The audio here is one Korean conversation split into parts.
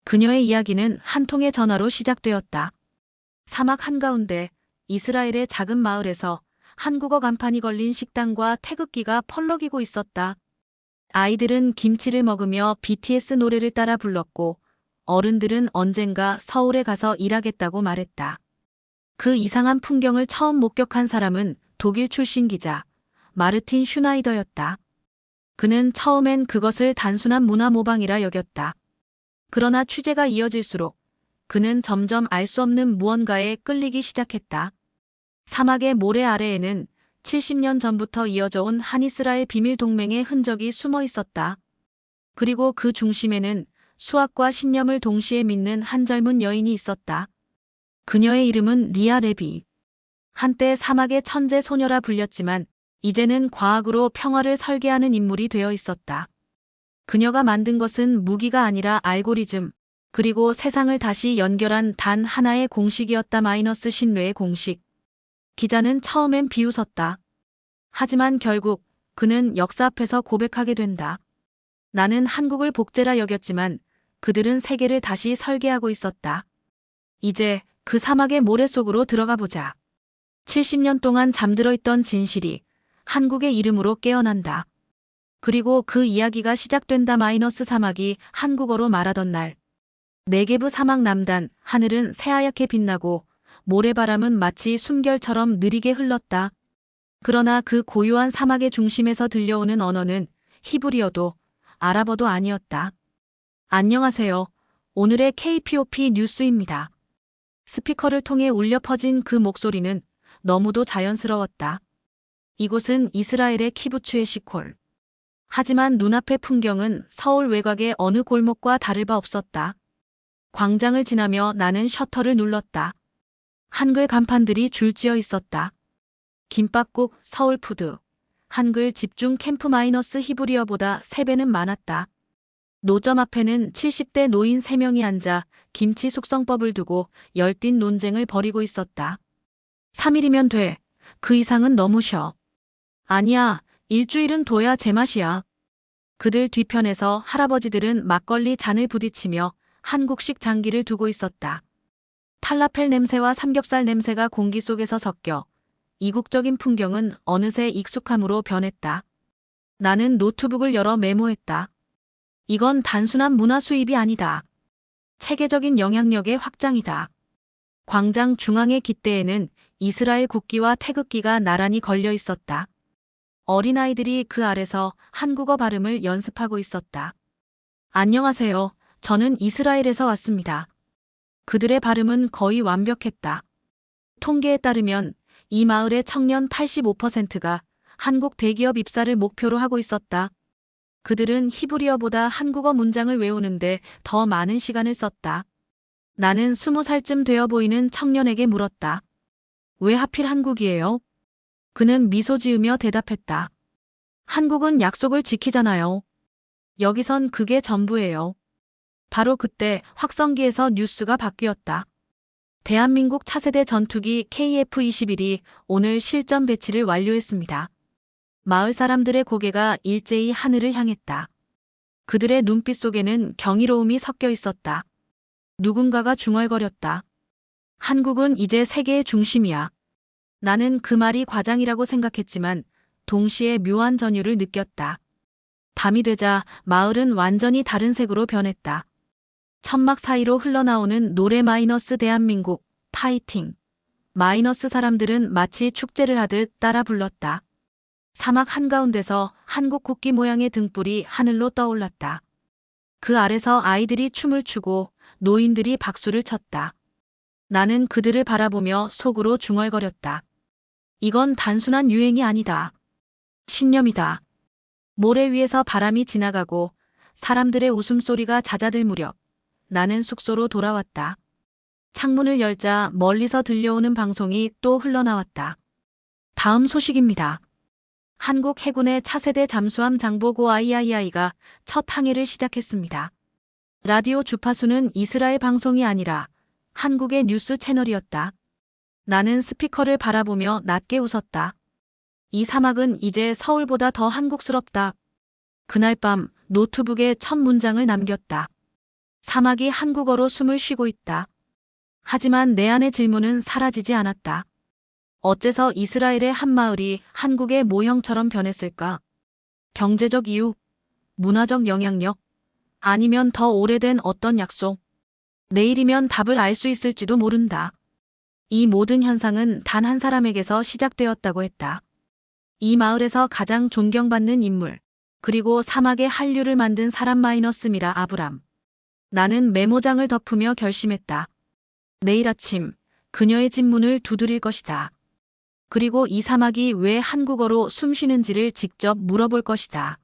그녀의 이야기는 한 통의 전화로 시작되었다. 사막 한가운데 이스라엘의 작은 마을에서 한국어 간판이 걸린 식당과 태극기가 펄럭이고 있었다. 아이들은 김치를 먹으며 BTS 노래를 따라 불렀고 어른들은 언젠가 서울에 가서 일하겠다고 말했다. 그 이상한 풍경을 처음 목격한 사람은 독일 출신 기자 마르틴 슈나이더였다. 그는 처음엔 그것을 단순한 문화 모방이라 여겼다. 그러나 취재가 이어질수록 그는 점점 알 수 없는 무언가에 끌리기 시작했다. 사막의 모래 아래에는 70년 전부터 이어져 온 한이스라엘 비밀 동맹의 흔적이 숨어 있었다. 그리고 그 중심에는 수학과 신념을 동시에 믿는 한 젊은 여인이 있었다. 그녀의 이름은 리아 레비. 한때 사막의 천재 소녀라 불렸지만 이제는 과학으로 평화를 설계하는 인물이 되어 있었다. 그녀가 만든 것은 무기가 아니라 알고리즘, 그리고 세상을 다시 연결한 단 하나의 공식이었다. 마이너스 신뢰의 공식. 기자는 처음엔 비웃었다. 하지만 결국 그는 역사 앞에서 고백하게 된다. 나는 한국을 복제라 여겼지만 그들은 세계를 다시 설계하고 있었다. 이제 그 사막의 모래 속으로 들어가 보자. 70년 동안 잠들어 있던 진실이 한국의 이름으로 깨어난다. 그리고 그 이야기가 시작된다. 마이너스 사막이 한국어로 말하던 날. 네게브 사막 남단, 하늘은 새하얗게 빛나고 모래바람은 마치 숨결처럼 느리게 흘렀다. 그러나 그 고요한 사막의 중심에서 들려오는 언어는 히브리어도 아랍어도 아니었다. 안녕하세요. 오늘의 KPOP 뉴스입니다. 스피커를 통해 울려 퍼진 그 목소리는 너무도 자연스러웠다. 이곳은 이스라엘의 키부츠 에시콜. 하지만 눈앞의 풍경은 서울 외곽의 어느 골목과 다를 바 없었다. 광장을 지나며 나는 셔터를 눌렀다. 한글 간판들이 줄지어 있었다. 김밥국 서울푸드. 한글 집중 캠프 마이너스 히브리어보다 3배는 많았다. 노점 앞에는 70대 노인 3명이 앉아 김치 숙성법을 두고 열띤 논쟁을 벌이고 있었다. 3일이면 돼. 그 이상은 너무 쉬어. 아니야. 일주일은 둬야 제맛이야. 그들 뒤편에서 할아버지들은 막걸리 잔을 부딪히며 한국식 장기를 두고 있었다. 팔라펠 냄새와 삼겹살 냄새가 공기 속에서 섞여 이국적인 풍경은 어느새 익숙함으로 변했다. 나는 노트북을 열어 메모했다. 이건 단순한 문화 수입이 아니다. 체계적인 영향력의 확장이다. 광장 중앙의 깃대에는 이스라엘 국기와 태극기가 나란히 걸려 있었다. 어린아이들이 그 아래서 한국어 발음을 연습하고 있었다. 안녕하세요. 저는 이스라엘에서 왔습니다. 그들의 발음은 거의 완벽했다. 통계에 따르면 이 마을의 청년 85%가 한국 대기업 입사를 목표로 하고 있었다. 그들은 히브리어보다 한국어 문장을 외우는데 더 많은 시간을 썼다. 나는 20살쯤 되어 보이는 청년에게 물었다. 왜 하필 한국이에요? 그는 미소 지으며 대답했다. 한국은 약속을 지키잖아요. 여기선 그게 전부예요. 바로 그때 확성기에서 뉴스가 바뀌었다. 대한민국 차세대 전투기 KF-21이 오늘 실전 배치를 완료했습니다. 마을 사람들의 고개가 일제히 하늘을 향했다. 그들의 눈빛 속에는 경이로움이 섞여 있었다. 누군가가 중얼거렸다. 한국은 이제 세계의 중심이야. 나는 그 말이 과장이라고 생각했지만 동시에 묘한 전율을 느꼈다. 밤이 되자 마을은 완전히 다른 색으로 변했다. 천막 사이로 흘러나오는 노래 마이너스 대한민국, 파이팅. 마이너스 사람들은 마치 축제를 하듯 따라 불렀다. 사막 한가운데서 한국 국기 모양의 등불이 하늘로 떠올랐다. 그 아래서 아이들이 춤을 추고 노인들이 박수를 쳤다. 나는 그들을 바라보며 속으로 중얼거렸다. 이건 단순한 유행이 아니다. 신념이다. 모래 위에서 바람이 지나가고 사람들의 웃음소리가 잦아들 무렵 나는 숙소로 돌아왔다. 창문을 열자 멀리서 들려오는 방송이 또 흘러나왔다. 다음 소식입니다. 한국 해군의 차세대 잠수함 장보고 III가 첫 항해를 시작했습니다. 라디오 주파수는 이스라엘 방송이 아니라 한국의 뉴스 채널이었다. 나는 스피커를 바라보며 낮게 웃었다. 이 사막은 이제 서울보다 더 한국스럽다. 그날 밤 노트북에 첫 문장을 남겼다. 사막이 한국어로 숨을 쉬고 있다. 하지만 내 안의 질문은 사라지지 않았다. 어째서 이스라엘의 한 마을이 한국의 모형처럼 변했을까? 경제적 이유, 문화적 영향력, 아니면 더 오래된 어떤 약속. 내일이면 답을 알 수 있을지도 모른다. 이 모든 현상은 단 한 사람에게서 시작되었다고 했다. 이 마을에서 가장 존경받는 인물, 그리고 사막의 한류를 만든 사람 미라 아브람. 나는 메모장을 덮으며 결심했다. 내일 아침 그녀의 집 문을 두드릴 것이다. 그리고 이 사막이 왜 한국어로 숨쉬는지를 직접 물어볼 것이다.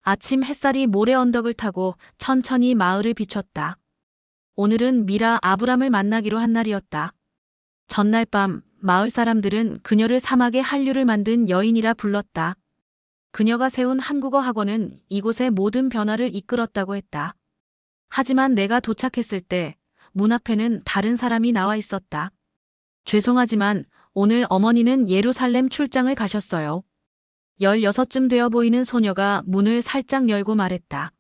아침 햇살이 모래 언덕을 타고 천천히 마을을 비췄다. 오늘은 미라 아브람을 만나기로 한 날이었다. 전날 밤 마을 사람들은 그녀를 사막의 한류를 만든 여인이라 불렀다. 그녀가 세운 한국어 학원은 이곳의 모든 변화를 이끌었다고 했다. 하지만 내가 도착했을 때 문 앞에는 다른 사람이 나와 있었다. 죄송하지만 오늘 어머니는 예루살렘 출장을 가셨어요. 16쯤 되어 보이는 소녀가 문을 살짝 열고 말했다.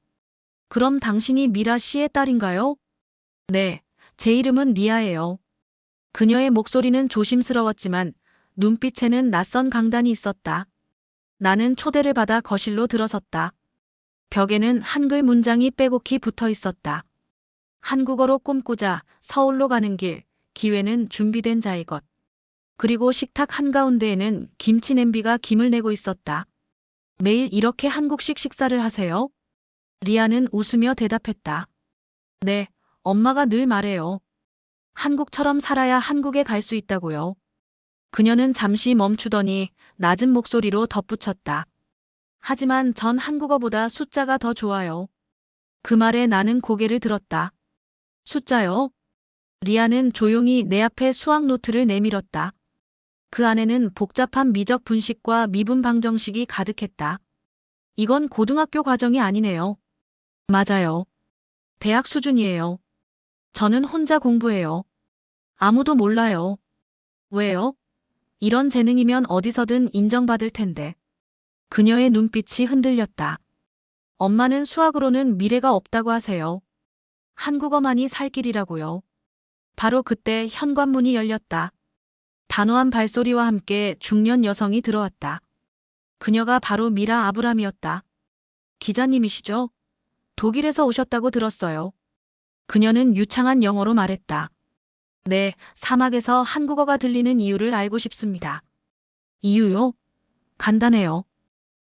그럼 당신이 미라 씨의 딸인가요? 네, 제 이름은 리아예요. 그녀의 목소리는 조심스러웠지만 눈빛에는 낯선 강단이 있었다. 나는 초대를 받아 거실로 들어섰다. 벽에는 한글 문장이 빼곡히 붙어 있었다. 한국어로 꿈꾸자, 서울로 가는 길, 기회는 준비된 자의 것. 그리고 식탁 한가운데에는 김치 냄비가 김을 내고 있었다. 매일 이렇게 한국식 식사를 하세요? 리아는 웃으며 대답했다. 네, 엄마가 늘 말해요. 한국처럼 살아야 한국에 갈 수 있다고요. 그녀는 잠시 멈추더니 낮은 목소리로 덧붙였다. 하지만 전 한국어보다 숫자가 더 좋아요. 그 말에 나는 고개를 들었다. 숫자요? 리아는 조용히 내 앞에 수학 노트를 내밀었다. 그 안에는 복잡한 미적 분식과 미분 방정식이 가득했다. 이건 고등학교 과정이 아니네요. 맞아요. 대학 수준이에요. 저는 혼자 공부해요. 아무도 몰라요. 왜요? 이런 재능이면 어디서든 인정받을 텐데. 그녀의 눈빛이 흔들렸다. 엄마는 수학으로는 미래가 없다고 하세요. 한국어만이 살 길이라고요. 바로 그때 현관문이 열렸다. 단호한 발소리와 함께 중년 여성이 들어왔다. 그녀가 바로 미라 아브람이었다. 기자님이시죠? 독일에서 오셨다고 들었어요. 그녀는 유창한 영어로 말했다. 네, 사막에서 한국어가 들리는 이유를 알고 싶습니다. 이유요? 간단해요.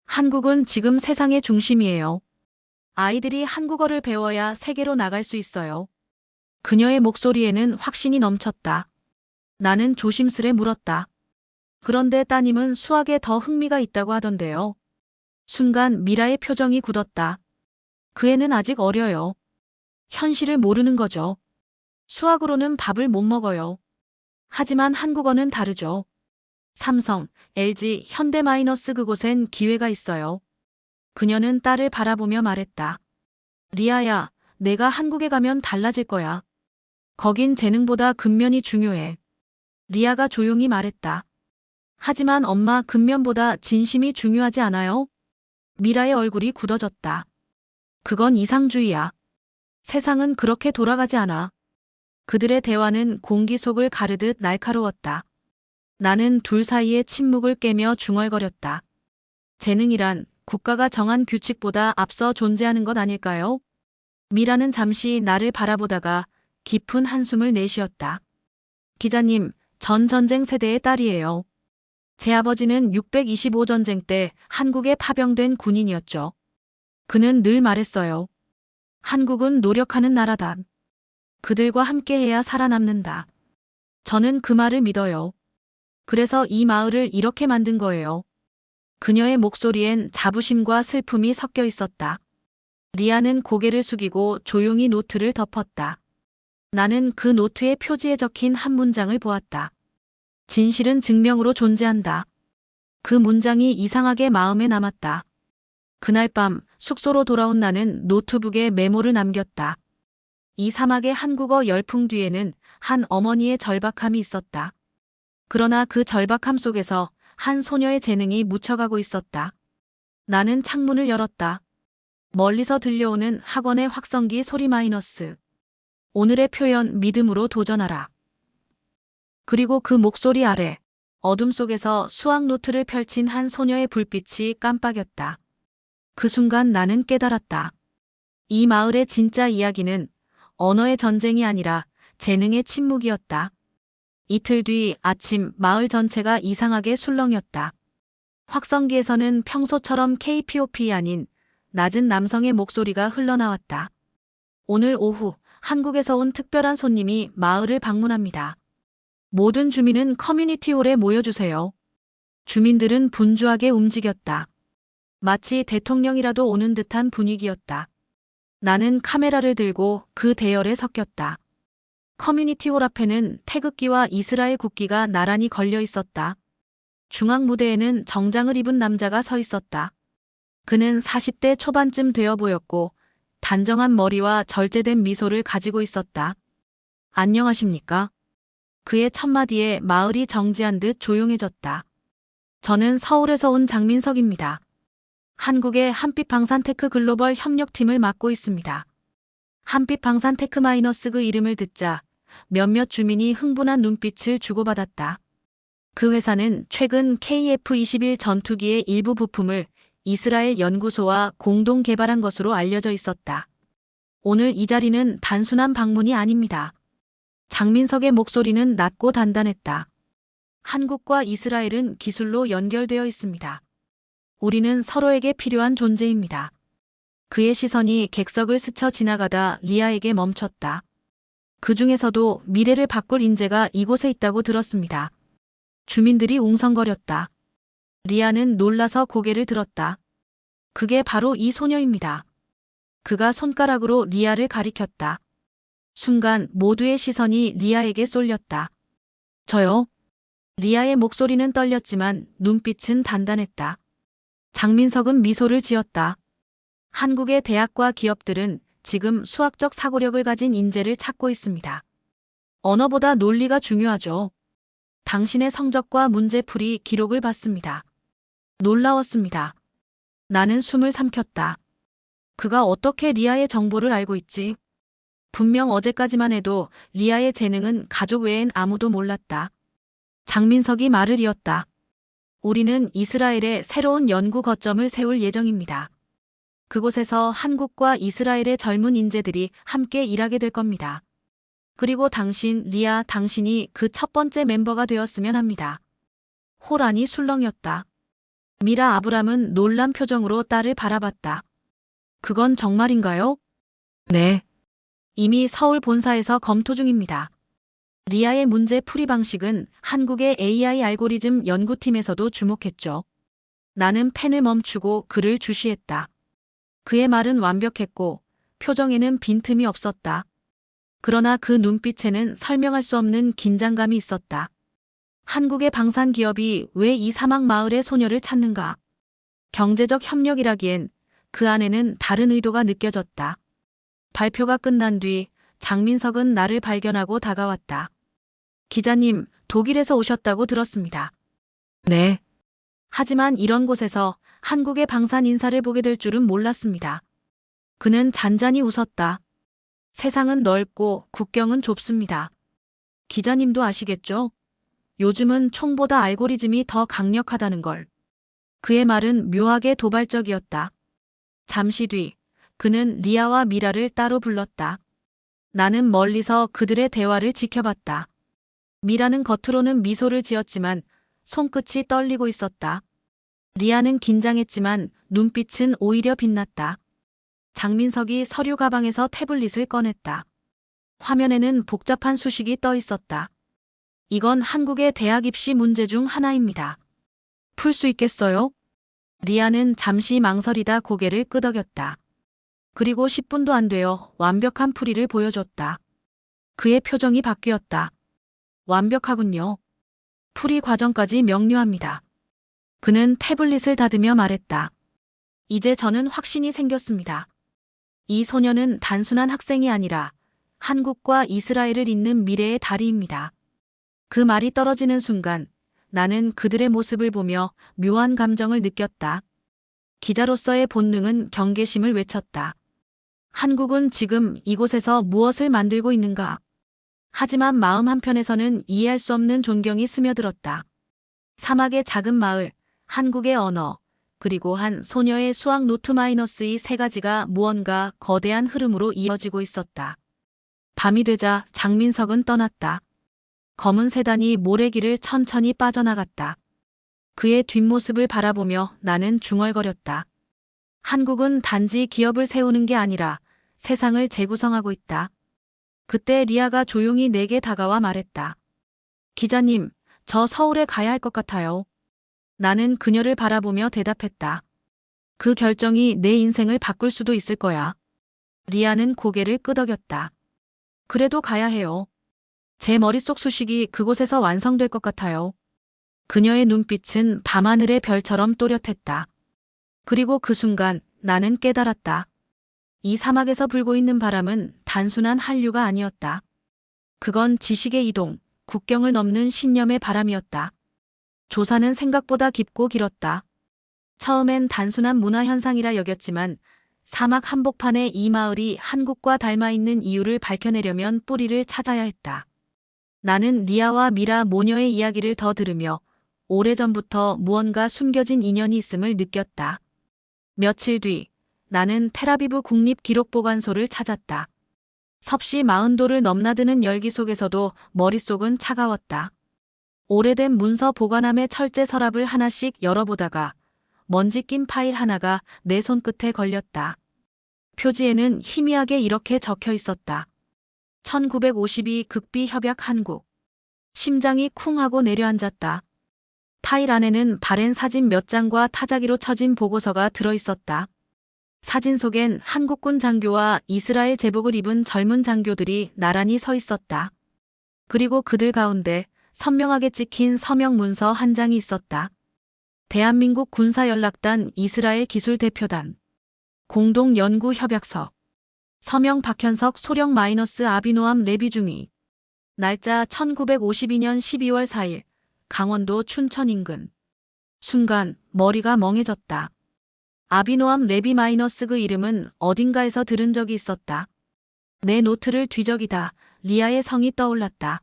한국은 지금 세상의 중심이에요. 아이들이 한국어를 배워야 세계로 나갈 수 있어요. 그녀의 목소리에는 확신이 넘쳤다. 나는 조심스레 물었다. 그런데 따님은 수학에 더 흥미가 있다고 하던데요. 순간 미라의 표정이 굳었다. 그 애는 아직 어려요. 현실을 모르는 거죠. 수학으로는 밥을 못 먹어요. 하지만 한국어는 다르죠. 삼성, LG, 현대마이너스 그곳엔 기회가 있어요. 그녀는 딸을 바라보며 말했다. 리아야, 내가 한국에 가면 달라질 거야. 거긴 재능보다 근면이 중요해. 리아가 조용히 말했다. 하지만 엄마, 근면보다 진심이 중요하지 않아요? 미라의 얼굴이 굳어졌다. 그건 이상주의야. 세상은 그렇게 돌아가지 않아. 그들의 대화는 공기 속을 가르듯 날카로웠다. 나는 둘 사이의 침묵을 깨며 중얼거렸다. 재능이란 국가가 정한 규칙보다 앞서 존재하는 것 아닐까요? 미라는 잠시 나를 바라보다가 깊은 한숨을 내쉬었다. 기자님, 전 전쟁 세대의 딸이에요. 제 아버지는 625 전쟁 때 한국에 파병된 군인이었죠. 그는 늘 말했어요. 한국은 노력하는 나라다. 그들과 함께해야 살아남는다. 저는 그 말을 믿어요. 그래서 이 마을을 이렇게 만든 거예요. 그녀의 목소리엔 자부심과 슬픔이 섞여 있었다. 리아는 고개를 숙이고 조용히 노트를 덮었다. 나는 그 노트의 표지에 적힌 한 문장을 보았다. 진실은 증명으로 존재한다. 그 문장이 이상하게 마음에 남았다. 그날 밤 숙소로 돌아온 나는 노트북에 메모를 남겼다. 이 사막의 한국어 열풍 뒤에는 한 어머니의 절박함이 있었다. 그러나 그 절박함 속에서 한 소녀의 재능이 묻혀가고 있었다. 나는 창문을 열었다. 멀리서 들려오는 학원의 확성기 소리 마이너스. 오늘의 표현 믿음으로 도전하라. 그리고 그 목소리 아래 어둠 속에서 수학 노트를 펼친 한 소녀의 불빛이 깜빡였다. 그 순간 나는 깨달았다. 이 마을의 진짜 이야기는 언어의 전쟁이 아니라 재능의 침묵이었다. 이틀 뒤 아침 마을 전체가 이상하게 술렁였다. 확성기에서는 평소처럼 KPOP 아닌 낮은 남성의 목소리가 흘러나왔다. 오늘 오후 한국에서 온 특별한 손님이 마을을 방문합니다. 모든 주민은 커뮤니티 홀에 모여주세요. 주민들은 분주하게 움직였다. 마치 대통령이라도 오는 듯한 분위기였다. 나는 카메라를 들고 그 대열에 섞였다. 커뮤니티 홀 앞에는 태극기와 이스라엘 국기가 나란히 걸려 있었다. 중앙 무대에는 정장을 입은 남자가 서 있었다. 그는 40대 초반쯤 되어 보였고 단정한 머리와 절제된 미소를 가지고 있었다. 안녕하십니까? 그의 첫마디에 마을이 정지한 듯 조용해졌다. 저는 서울에서 온 장민석입니다. 한국의 한빛방산테크 글로벌 협력팀을 맡고 있습니다. 한빛방산테크 마이너스 그 이름을 듣자 몇몇 주민이 흥분한 눈빛을 주고받았다. 그 회사는 최근 KF-21 전투기의 일부 부품을 이스라엘 연구소와 공동 개발한 것으로 알려져 있었다. 오늘 이 자리는 단순한 방문이 아닙니다. 장민석의 목소리는 낮고 단단했다. 한국과 이스라엘은 기술로 연결되어 있습니다. 우리는 서로에게 필요한 존재입니다. 그의 시선이 객석을 스쳐 지나가다 리아에게 멈췄다. 그 중에서도 미래를 바꿀 인재가 이곳에 있다고 들었습니다. 주민들이 웅성거렸다. 리아는 놀라서 고개를 들었다. 그게 바로 이 소녀입니다. 그가 손가락으로 리아를 가리켰다. 순간 모두의 시선이 리아에게 쏠렸다. 저요? 리아의 목소리는 떨렸지만 눈빛은 단단했다. 장민석은 미소를 지었다. 한국의 대학과 기업들은 지금 수학적 사고력을 가진 인재를 찾고 있습니다. 언어보다 논리가 중요하죠. 당신의 성적과 문제풀이 기록을 봤습니다. 놀라웠습니다. 나는 숨을 삼켰다. 그가 어떻게 리아의 정보를 알고 있지? 분명 어제까지만 해도 리아의 재능은 가족 외엔 아무도 몰랐다. 장민석이 말을 이었다. 우리는 이스라엘에 새로운 연구 거점을 세울 예정입니다. 그곳에서 한국과 이스라엘의 젊은 인재들이 함께 일하게 될 겁니다. 그리고 리아, 당신이 그 첫 번째 멤버가 되었으면 합니다. 홀 안이 술렁였다. 미라 아브람은 놀란 표정으로 딸을 바라봤다. 그건 정말인가요? 네. 이미 서울 본사에서 검토 중입니다. 리아의 문제 풀이 방식은 한국의 AI 알고리즘 연구팀에서도 주목했죠. 나는 펜을 멈추고 그를 주시했다. 그의 말은 완벽했고 표정에는 빈틈이 없었다. 그러나 그 눈빛에는 설명할 수 없는 긴장감이 있었다. 한국의 방산 기업이 왜 이 사막 마을의 소녀를 찾는가? 경제적 협력이라기엔 그 안에는 다른 의도가 느껴졌다. 발표가 끝난 뒤 장민석은 나를 발견하고 다가왔다. 기자님, 독일에서 오셨다고 들었습니다. 네. 하지만 이런 곳에서 한국의 방산 인사를 보게 될 줄은 몰랐습니다. 그는 잔잔히 웃었다. 세상은 넓고 국경은 좁습니다. 기자님도 아시겠죠? 요즘은 총보다 알고리즘이 더 강력하다는 걸. 그의 말은 묘하게 도발적이었다. 잠시 뒤 그는 리아와 미라를 따로 불렀다. 나는 멀리서 그들의 대화를 지켜봤다. 미라는 겉으로는 미소를 지었지만 손끝이 떨리고 있었다. 리아는 긴장했지만 눈빛은 오히려 빛났다. 장민석이 서류 가방에서 태블릿을 꺼냈다. 화면에는 복잡한 수식이 떠 있었다. 이건 한국의 대학 입시 문제 중 하나입니다. 풀 수 있겠어요? 리아는 잠시 망설이다 고개를 끄덕였다. 그리고 10분도 안 되어 완벽한 풀이를 보여줬다. 그의 표정이 바뀌었다. 완벽하군요. 풀이 과정까지 명료합니다. 그는 태블릿을 닫으며 말했다. 이제 저는 확신이 생겼습니다. 이 소녀는 단순한 학생이 아니라 한국과 이스라엘을 잇는 미래의 다리입니다. 그 말이 떨어지는 순간 나는 그들의 모습을 보며 묘한 감정을 느꼈다. 기자로서의 본능은 경계심을 외쳤다. 한국은 지금 이곳에서 무엇을 만들고 있는가? 하지만 마음 한편에서는 이해할 수 없는 존경이 스며들었다. 사막의 작은 마을, 한국의 언어, 그리고 한 소녀의 수학 노트 마이너스 이 세 가지가 무언가 거대한 흐름으로 이어지고 있었다. 밤이 되자 장민석은 떠났다. 검은 세단이 모래길을 천천히 빠져나갔다. 그의 뒷모습을 바라보며 나는 중얼거렸다. 한국은 단지 기업을 세우는 게 아니라 세상을 재구성하고 있다. 그때 리아가 조용히 내게 다가와 말했다. 기자님, 저 서울에 가야 할 것 같아요. 나는 그녀를 바라보며 대답했다. 그 결정이 내 인생을 바꿀 수도 있을 거야. 리아는 고개를 끄덕였다. 그래도 가야 해요. 제 머릿속 수식이 그곳에서 완성될 것 같아요. 그녀의 눈빛은 밤하늘의 별처럼 또렷했다. 그리고 그 순간 나는 깨달았다. 이 사막에서 불고 있는 바람은 단순한 한류가 아니었다. 그건 지식의 이동, 국경을 넘는 신념의 바람이었다. 조사는 생각보다 깊고 길었다. 처음엔 단순한 문화 현상이라 여겼지만 사막 한복판의 이 마을이 한국과 닮아 있는 이유를 밝혀내려면 뿌리를 찾아야 했다. 나는 리아와 미라 모녀의 이야기를 더 들으며 오래전부터 무언가 숨겨진 인연이 있음을 느꼈다. 며칠 뒤 나는 텔아비브 국립기록보관소를 찾았다. 섭씨 40도를 넘나드는 열기 속에서도 머릿속은 차가웠다. 오래된 문서 보관함의 철제 서랍을 하나씩 열어보다가 먼지 낀 파일 하나가 내 손끝에 걸렸다. 표지에는 희미하게 이렇게 적혀 있었다. 1952 극비 협약 한국. 심장이 쿵 하고 내려앉았다. 파일 안에는 바렌 사진 몇 장과 타자기로 쳐진 보고서가 들어있었다. 사진 속엔 한국군 장교와 이스라엘 제복을 입은 젊은 장교들이 나란히 서 있었다. 그리고 그들 가운데 선명하게 찍힌 서명 문서 한 장이 있었다. 대한민국 군사연락단 이스라엘 기술대표단 공동연구협약서 서명 박현석 소령 마이너스 아비노암 레비 중위 날짜 1952년 12월 4일 강원도 춘천 인근. 순간 머리가 멍해졌다. 아비노암 레비 마이너스 그 이름은 어딘가에서 들은 적이 있었다. 내 노트를 뒤적이다 리아의 성이 떠올랐다.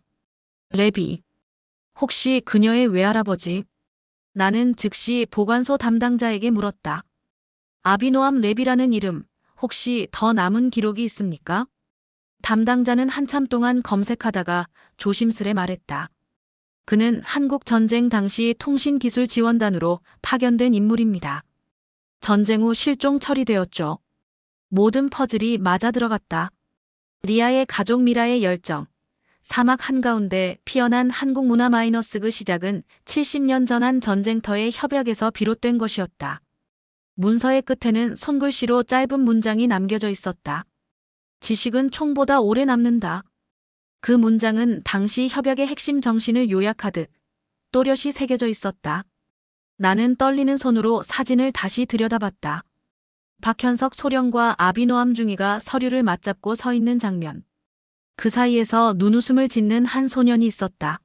레비. 혹시 그녀의 외할아버지? 나는 즉시 보관소 담당자에게 물었다. 아비노암 레비라는 이름, 혹시 더 남은 기록이 있습니까? 담당자는 한참 동안 검색하다가 조심스레 말했다. 그는 한국 전쟁 당시 통신기술지원단으로 파견된 인물입니다. 전쟁 후 실종 처리되었죠. 모든 퍼즐이 맞아 들어갔다. 리아의 가족 미라의 열정. 사막 한가운데 피어난 한국 문화 마이너스 그 시작은 70년 전 한 전쟁터의 협약에서 비롯된 것이었다. 문서의 끝에는 손글씨로 짧은 문장이 남겨져 있었다. 지식은 총보다 오래 남는다. 그 문장은 당시 협약의 핵심 정신을 요약하듯 또렷이 새겨져 있었다. 나는 떨리는 손으로 사진을 다시 들여다봤다. 박현석 소령과 아비노암 중위가 서류를 맞잡고 서 있는 장면. 그 사이에서 눈웃음을 짓는 한 소년이 있었다.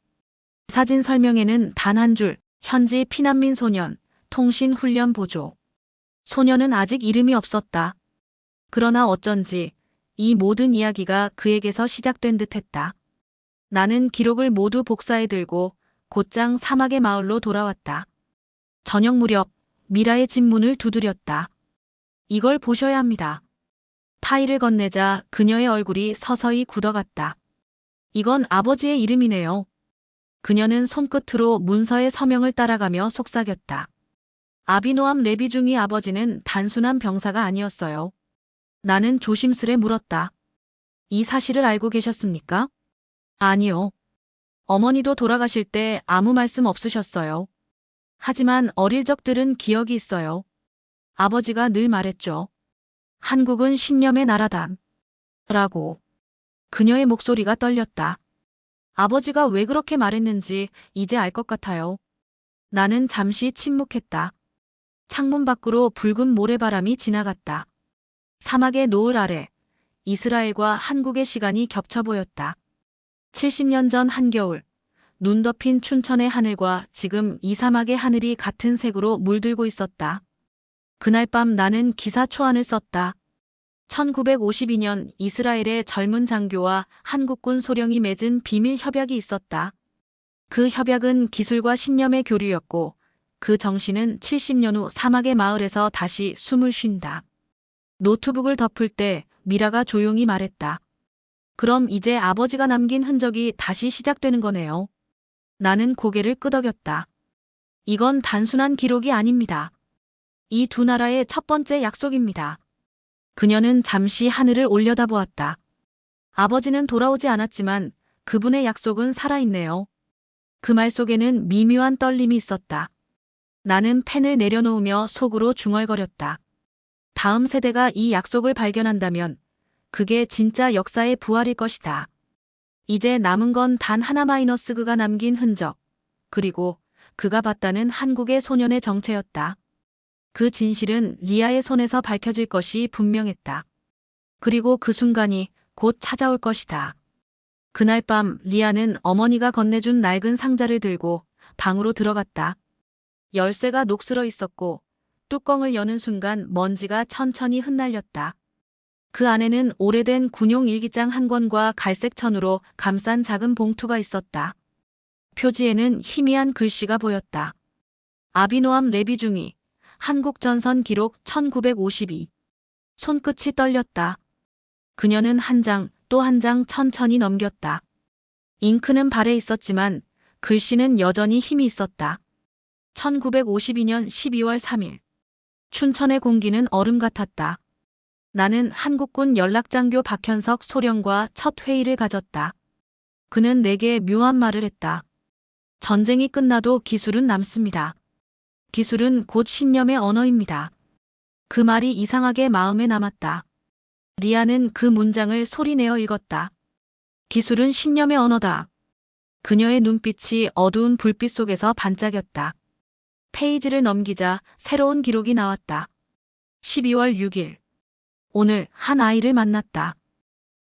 사진 설명에는 단 한 줄, 현지 피난민 소년, 통신훈련 보조. 소년은 아직 이름이 없었다. 그러나 어쩐지 이 모든 이야기가 그에게서 시작된 듯했다. 나는 기록을 모두 복사해 들고 곧장 사막의 마을로 돌아왔다. 저녁 무렵 미라의 집 문을 두드렸다. 이걸 보셔야 합니다. 파일을 건네자 그녀의 얼굴이 서서히 굳어갔다. 이건 아버지의 이름이네요. 그녀는 손끝으로 문서의 서명을 따라가며 속삭였다. 아비노암 레비 중위 아버지는 단순한 병사가 아니었어요. 나는 조심스레 물었다. 이 사실을 알고 계셨습니까? 아니요. 어머니도 돌아가실 때 아무 말씀 없으셨어요. 하지만 어릴 적 들은 기억이 있어요. 아버지가 늘 말했죠. 한국은 신념의 나라다. 라고. 그녀의 목소리가 떨렸다. 아버지가 왜 그렇게 말했는지 이제 알 것 같아요. 나는 잠시 침묵했다. 창문 밖으로 붉은 모래바람이 지나갔다. 사막의 노을 아래 이스라엘과 한국의 시간이 겹쳐 보였다. 70년 전 한겨울, 눈 덮인 춘천의 하늘과 지금 이 사막의 하늘이 같은 색으로 물들고 있었다. 그날 밤 나는 기사 초안을 썼다. 1952년 이스라엘의 젊은 장교와 한국군 소령이 맺은 비밀 협약이 있었다. 그 협약은 기술과 신념의 교류였고 그 정신은 70년 후 사막의 마을에서 다시 숨을 쉰다. 노트북을 덮을 때 미라가 조용히 말했다. 그럼 이제 아버지가 남긴 흔적이 다시 시작되는 거네요. 나는 고개를 끄덕였다. 이건 단순한 기록이 아닙니다. 이 두 나라의 첫 번째 약속입니다. 그녀는 잠시 하늘을 올려다보았다. 아버지는 돌아오지 않았지만 그분의 약속은 살아있네요. 그 말 속에는 미묘한 떨림이 있었다. 나는 펜을 내려놓으며 속으로 중얼거렸다. 다음 세대가 이 약속을 발견한다면 그게 진짜 역사의 부활일 것이다. 이제 남은 건 단 하나 마이너스 그가 남긴 흔적, 그리고 그가 봤다는 한국의 소년의 정체였다. 그 진실은 리아의 손에서 밝혀질 것이 분명했다. 그리고 그 순간이 곧 찾아올 것이다. 그날 밤 리아는 어머니가 건네준 낡은 상자를 들고 방으로 들어갔다. 열쇠가 녹슬어 있었고 뚜껑을 여는 순간 먼지가 천천히 흩날렸다. 그 안에는 오래된 군용 일기장 한 권과 갈색 천으로 감싼 작은 봉투가 있었다. 표지에는 희미한 글씨가 보였다. 아비노암 레비중이 한국전선 기록 1952. 손끝이 떨렸다. 그녀는 한 장 또 한 장 천천히 넘겼다. 잉크는 발에 있었지만 글씨는 여전히 힘이 있었다. 1952년 12월 3일. 춘천의 공기는 얼음 같았다. 나는 한국군 연락장교 박현석 소령과 첫 회의를 가졌다. 그는 내게 묘한 말을 했다. 전쟁이 끝나도 기술은 남습니다. 기술은 곧 신념의 언어입니다. 그 말이 이상하게 마음에 남았다. 리아는 그 문장을 소리내어 읽었다. 기술은 신념의 언어다. 그녀의 눈빛이 어두운 불빛 속에서 반짝였다. 페이지를 넘기자 새로운 기록이 나왔다. 12월 6일. 오늘 한 아이를 만났다.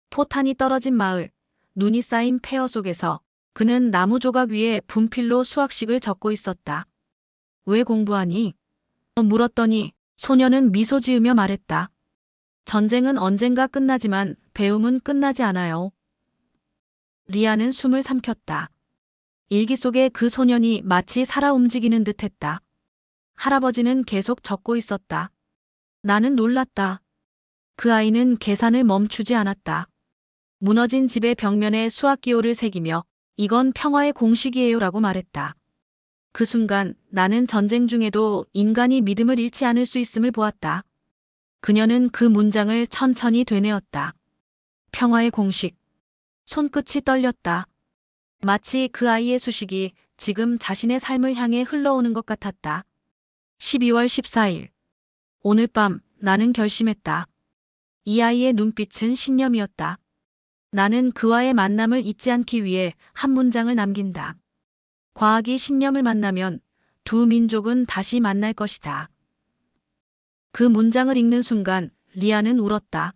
포탄이 떨어진 마을, 눈이 쌓인 폐허 속에서 그는 나무 조각 위에 분필로 수학식을 적고 있었다. 왜 공부하니? 물었더니 소녀는 미소 지으며 말했다. 전쟁은 언젠가 끝나지만 배움은 끝나지 않아요. 리아는 숨을 삼켰다. 일기 속에 그 소년이 마치 살아 움직이는 듯했다. 할아버지는 계속 적고 있었다. 나는 놀랐다. 그 아이는 계산을 멈추지 않았다. 무너진 집의 벽면에 수학기호를 새기며 이건 평화의 공식이에요라고 말했다. 그 순간 나는 전쟁 중에도 인간이 믿음을 잃지 않을 수 있음을 보았다. 그녀는 그 문장을 천천히 되뇌었다. 평화의 공식. 손끝이 떨렸다. 마치 그 아이의 수식이 지금 자신의 삶을 향해 흘러오는 것 같았다. 12월 14일. 오늘 밤 나는 결심했다. 이 아이의 눈빛은 신념이었다. 나는 그와의 만남을 잊지 않기 위해 한 문장을 남긴다. 과학이 신념을 만나면 두 민족은 다시 만날 것이다. 그 문장을 읽는 순간 리아는 울었다.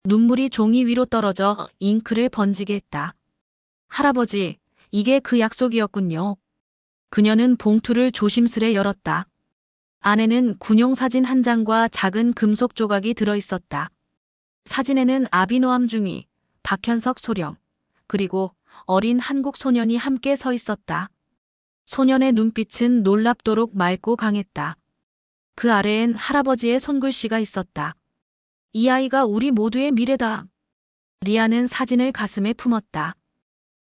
눈물이 종이 위로 떨어져 잉크를 번지게 했다. 할아버지, 이게 그 약속이었군요. 그녀는 봉투를 조심스레 열었다. 안에는 군용 사진 한 장과 작은 금속 조각이 들어있었다. 사진에는 아비노암 중위, 박현석 소령, 그리고 어린 한국 소년이 함께 서 있었다. 소년의 눈빛은 놀랍도록 맑고 강했다. 그 아래엔 할아버지의 손글씨가 있었다. 이 아이가 우리 모두의 미래다. 리아는 사진을 가슴에 품었다.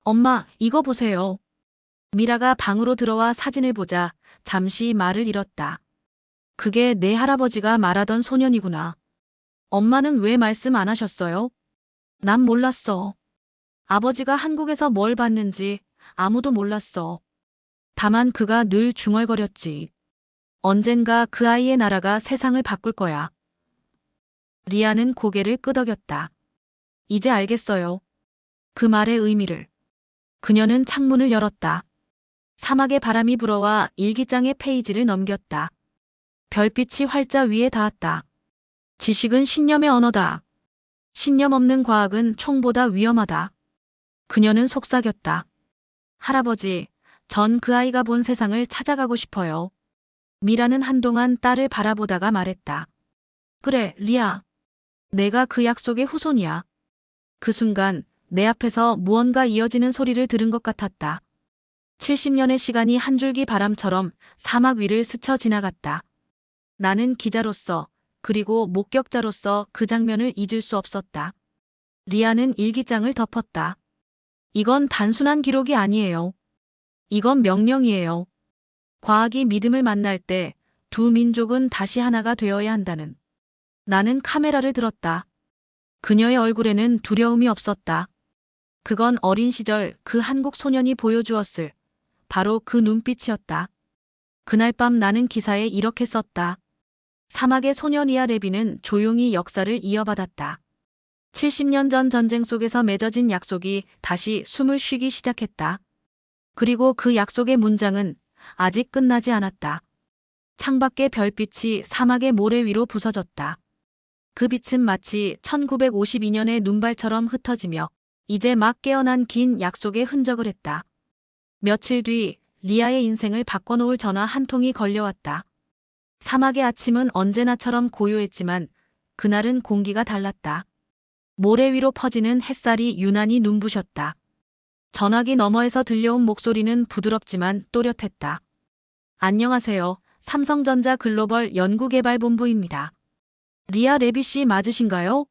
엄마, 이거 보세요. 미라가 방으로 들어와 사진을 보자 잠시 말을 잃었다. 그게 내 할아버지가 말하던 소년이구나. 엄마는 왜 말씀 안 하셨어요? 난 몰랐어. 아버지가 한국에서 뭘 봤는지 아무도 몰랐어. 다만 그가 늘 중얼거렸지. 언젠가 그 아이의 나라가 세상을 바꿀 거야. 리아는 고개를 끄덕였다. 이제 알겠어요. 그 말의 의미를. 그녀는 창문을 열었다. 사막의 바람이 불어와 일기장의 페이지를 넘겼다. 별빛이 활자 위에 닿았다. 지식은 신념의 언어다. 신념 없는 과학은 총보다 위험하다. 그녀는 속삭였다. 할아버지, 전 그 아이가 본 세상을 찾아가고 싶어요. 미라는 한동안 딸을 바라보다가 말했다. 그래, 리아. 내가 그 약속의 후손이야. 그 순간 내 앞에서 무언가 이어지는 소리를 들은 것 같았다. 70년의 시간이 한 줄기 바람처럼 사막 위를 스쳐 지나갔다. 나는 기자로서 그리고 목격자로서 그 장면을 잊을 수 없었다. 리아는 일기장을 덮었다. 이건 단순한 기록이 아니에요. 이건 명령이에요. 과학이 믿음을 만날 때 두 민족은 다시 하나가 되어야 한다는. 나는 카메라를 들었다. 그녀의 얼굴에는 두려움이 없었다. 그건 어린 시절 그 한국 소년이 보여주었을 바로 그 눈빛이었다. 그날 밤 나는 기사에 이렇게 썼다. 사막의 소년 리아 레비는 조용히 역사를 이어받았다. 70년 전 전쟁 속에서 맺어진 약속이 다시 숨을 쉬기 시작했다. 그리고 그 약속의 문장은 아직 끝나지 않았다. 창밖의 별빛이 사막의 모래 위로 부서졌다. 그 빛은 마치 1952년의 눈발처럼 흩어지며 이제 막 깨어난 긴 약속의 흔적을 했다. 며칠 뒤 리아의 인생을 바꿔놓을 전화 한 통이 걸려왔다. 사막의 아침은 언제나처럼 고요했지만 그날은 공기가 달랐다. 모래 위로 퍼지는 햇살이 유난히 눈부셨다. 전화기 너머에서 들려온 목소리는 부드럽지만 또렷했다. 안녕하세요. 삼성전자 글로벌 연구개발본부입니다. 리아 레비 씨 맞으신가요?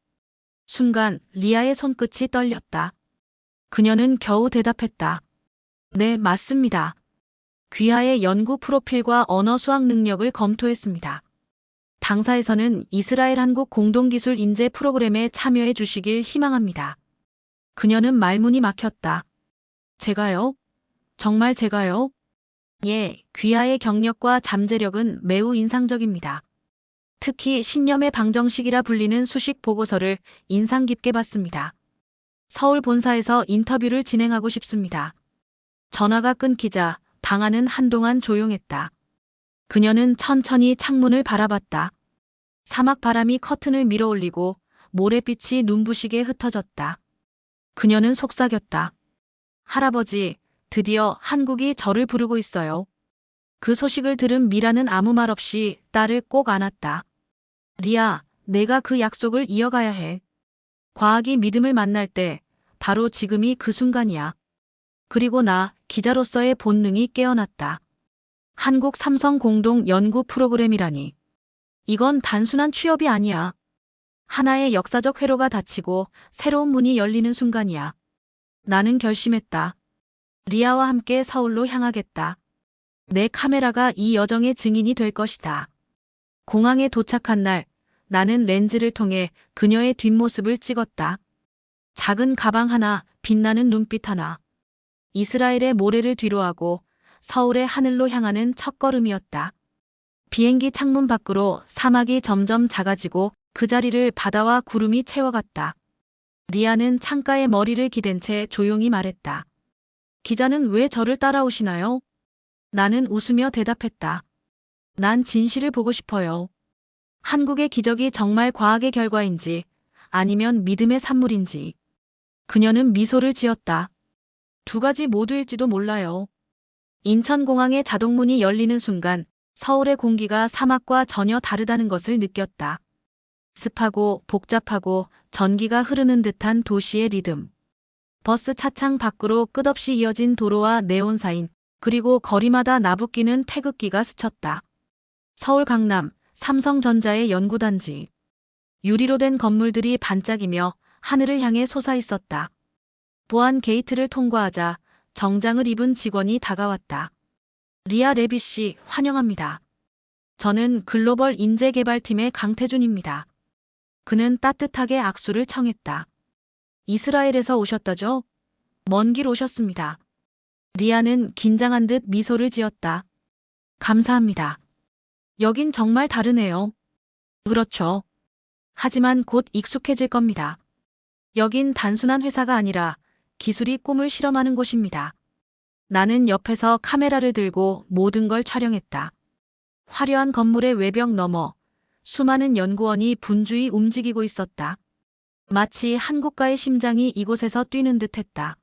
순간 리아의 손끝이 떨렸다. 그녀는 겨우 대답했다. 네, 맞습니다. 귀하의 연구 프로필과 언어 수학 능력을 검토했습니다. 당사에서는 이스라엘 한국 공동기술 인재 프로그램에 참여해 주시길 희망합니다. 그녀는 말문이 막혔다. 제가요? 정말 제가요? 예, 귀하의 경력과 잠재력은 매우 인상적입니다. 특히 신념의 방정식이라 불리는 수식 보고서를 인상 깊게 봤습니다. 서울 본사에서 인터뷰를 진행하고 싶습니다. 전화가 끊기자 방 안은 한동안 조용했다. 그녀는 천천히 창문을 바라봤다. 사막 바람이 커튼을 밀어올리고 모래빛이 눈부시게 흩어졌다. 그녀는 속삭였다. 할아버지, 드디어 한국이 저를 부르고 있어요. 그 소식을 들은 미라는 아무 말 없이 딸을 꼭 안았다. 리아, 내가 그 약속을 이어가야 해. 과학이 믿음을 만날 때 바로 지금이 그 순간이야. 그리고 나 기자로서의 본능이 깨어났다. 한국 삼성 공동 연구 프로그램이라니. 이건 단순한 취업이 아니야. 하나의 역사적 회로가 닫히고 새로운 문이 열리는 순간이야. 나는 결심했다. 리아와 함께 서울로 향하겠다. 내 카메라가 이 여정의 증인이 될 것이다. 공항에 도착한 날, 나는 렌즈를 통해 그녀의 뒷모습을 찍었다. 작은 가방 하나, 빛나는 눈빛 하나. 이스라엘의 모래를 뒤로하고 서울의 하늘로 향하는 첫걸음이었다. 비행기 창문 밖으로 사막이 점점 작아지고 그 자리를 바다와 구름이 채워갔다. 리아는 창가에 머리를 기댄 채 조용히 말했다. 기자는 왜 저를 따라오시나요? 나는 웃으며 대답했다. 난 진실을 보고 싶어요. 한국의 기적이 정말 과학의 결과인지 아니면 믿음의 산물인지. 그녀는 미소를 지었다. 두 가지 모두일지도 몰라요. 인천공항의 자동문이 열리는 순간 서울의 공기가 사막과 전혀 다르다는 것을 느꼈다. 습하고 복잡하고 전기가 흐르는 듯한 도시의 리듬. 버스 차창 밖으로 끝없이 이어진 도로와 네온 사인, 그리고 거리마다 나부끼는 태극기가 스쳤다. 서울 강남, 삼성전자의 연구단지. 유리로 된 건물들이 반짝이며 하늘을 향해 솟아 있었다. 보안 게이트를 통과하자 정장을 입은 직원이 다가왔다. 리아 레비 씨, 환영합니다. 저는 글로벌 인재개발팀의 강태준입니다. 그는 따뜻하게 악수를 청했다. 이스라엘에서 오셨다죠? 먼 길 오셨습니다. 리아는 긴장한 듯 미소를 지었다. 감사합니다. 여긴 정말 다르네요. 그렇죠. 하지만 곧 익숙해질 겁니다. 여긴 단순한 회사가 아니라 기술이 꿈을 실험하는 곳입니다. 나는 옆에서 카메라를 들고 모든 걸 촬영했다. 화려한 건물의 외벽 너머 수많은 연구원이 분주히 움직이고 있었다. 마치 한 국가의 심장이 이곳에서 뛰는 듯했다.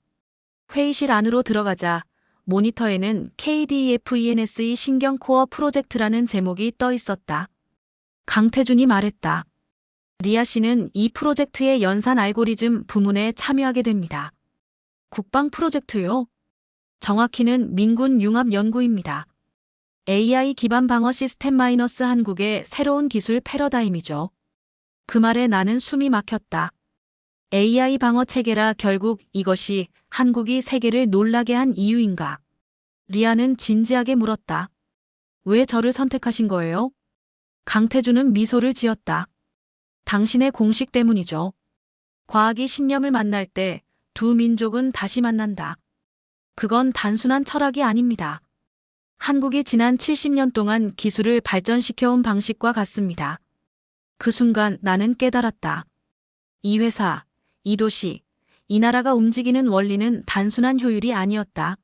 회의실 안으로 들어가자 모니터에는 KDFENSE 신경코어 프로젝트라는 제목이 떠 있었다. 강태준이 말했다. 리아 씨는 이 프로젝트의 연산 알고리즘 부문에 참여하게 됩니다. 국방 프로젝트요? 정확히는 민군 융합 연구입니다. AI 기반 방어 시스템 마이너스 한국의 새로운 기술 패러다임이죠. 그 말에 나는 숨이 막혔다. AI 방어 체계라 결국 이것이 한국이 세계를 놀라게 한 이유인가? 리아는 진지하게 물었다. 왜 저를 선택하신 거예요? 강태준은 미소를 지었다. 당신의 공식 때문이죠. 과학이 신념을 만날 때 두 민족은 다시 만난다. 그건 단순한 철학이 아닙니다. 한국이 지난 70년 동안 기술을 발전시켜온 방식과 같습니다. 그 순간 나는 깨달았다. 이 회사, 이 도시, 이 나라가 움직이는 원리는 단순한 효율이 아니었다.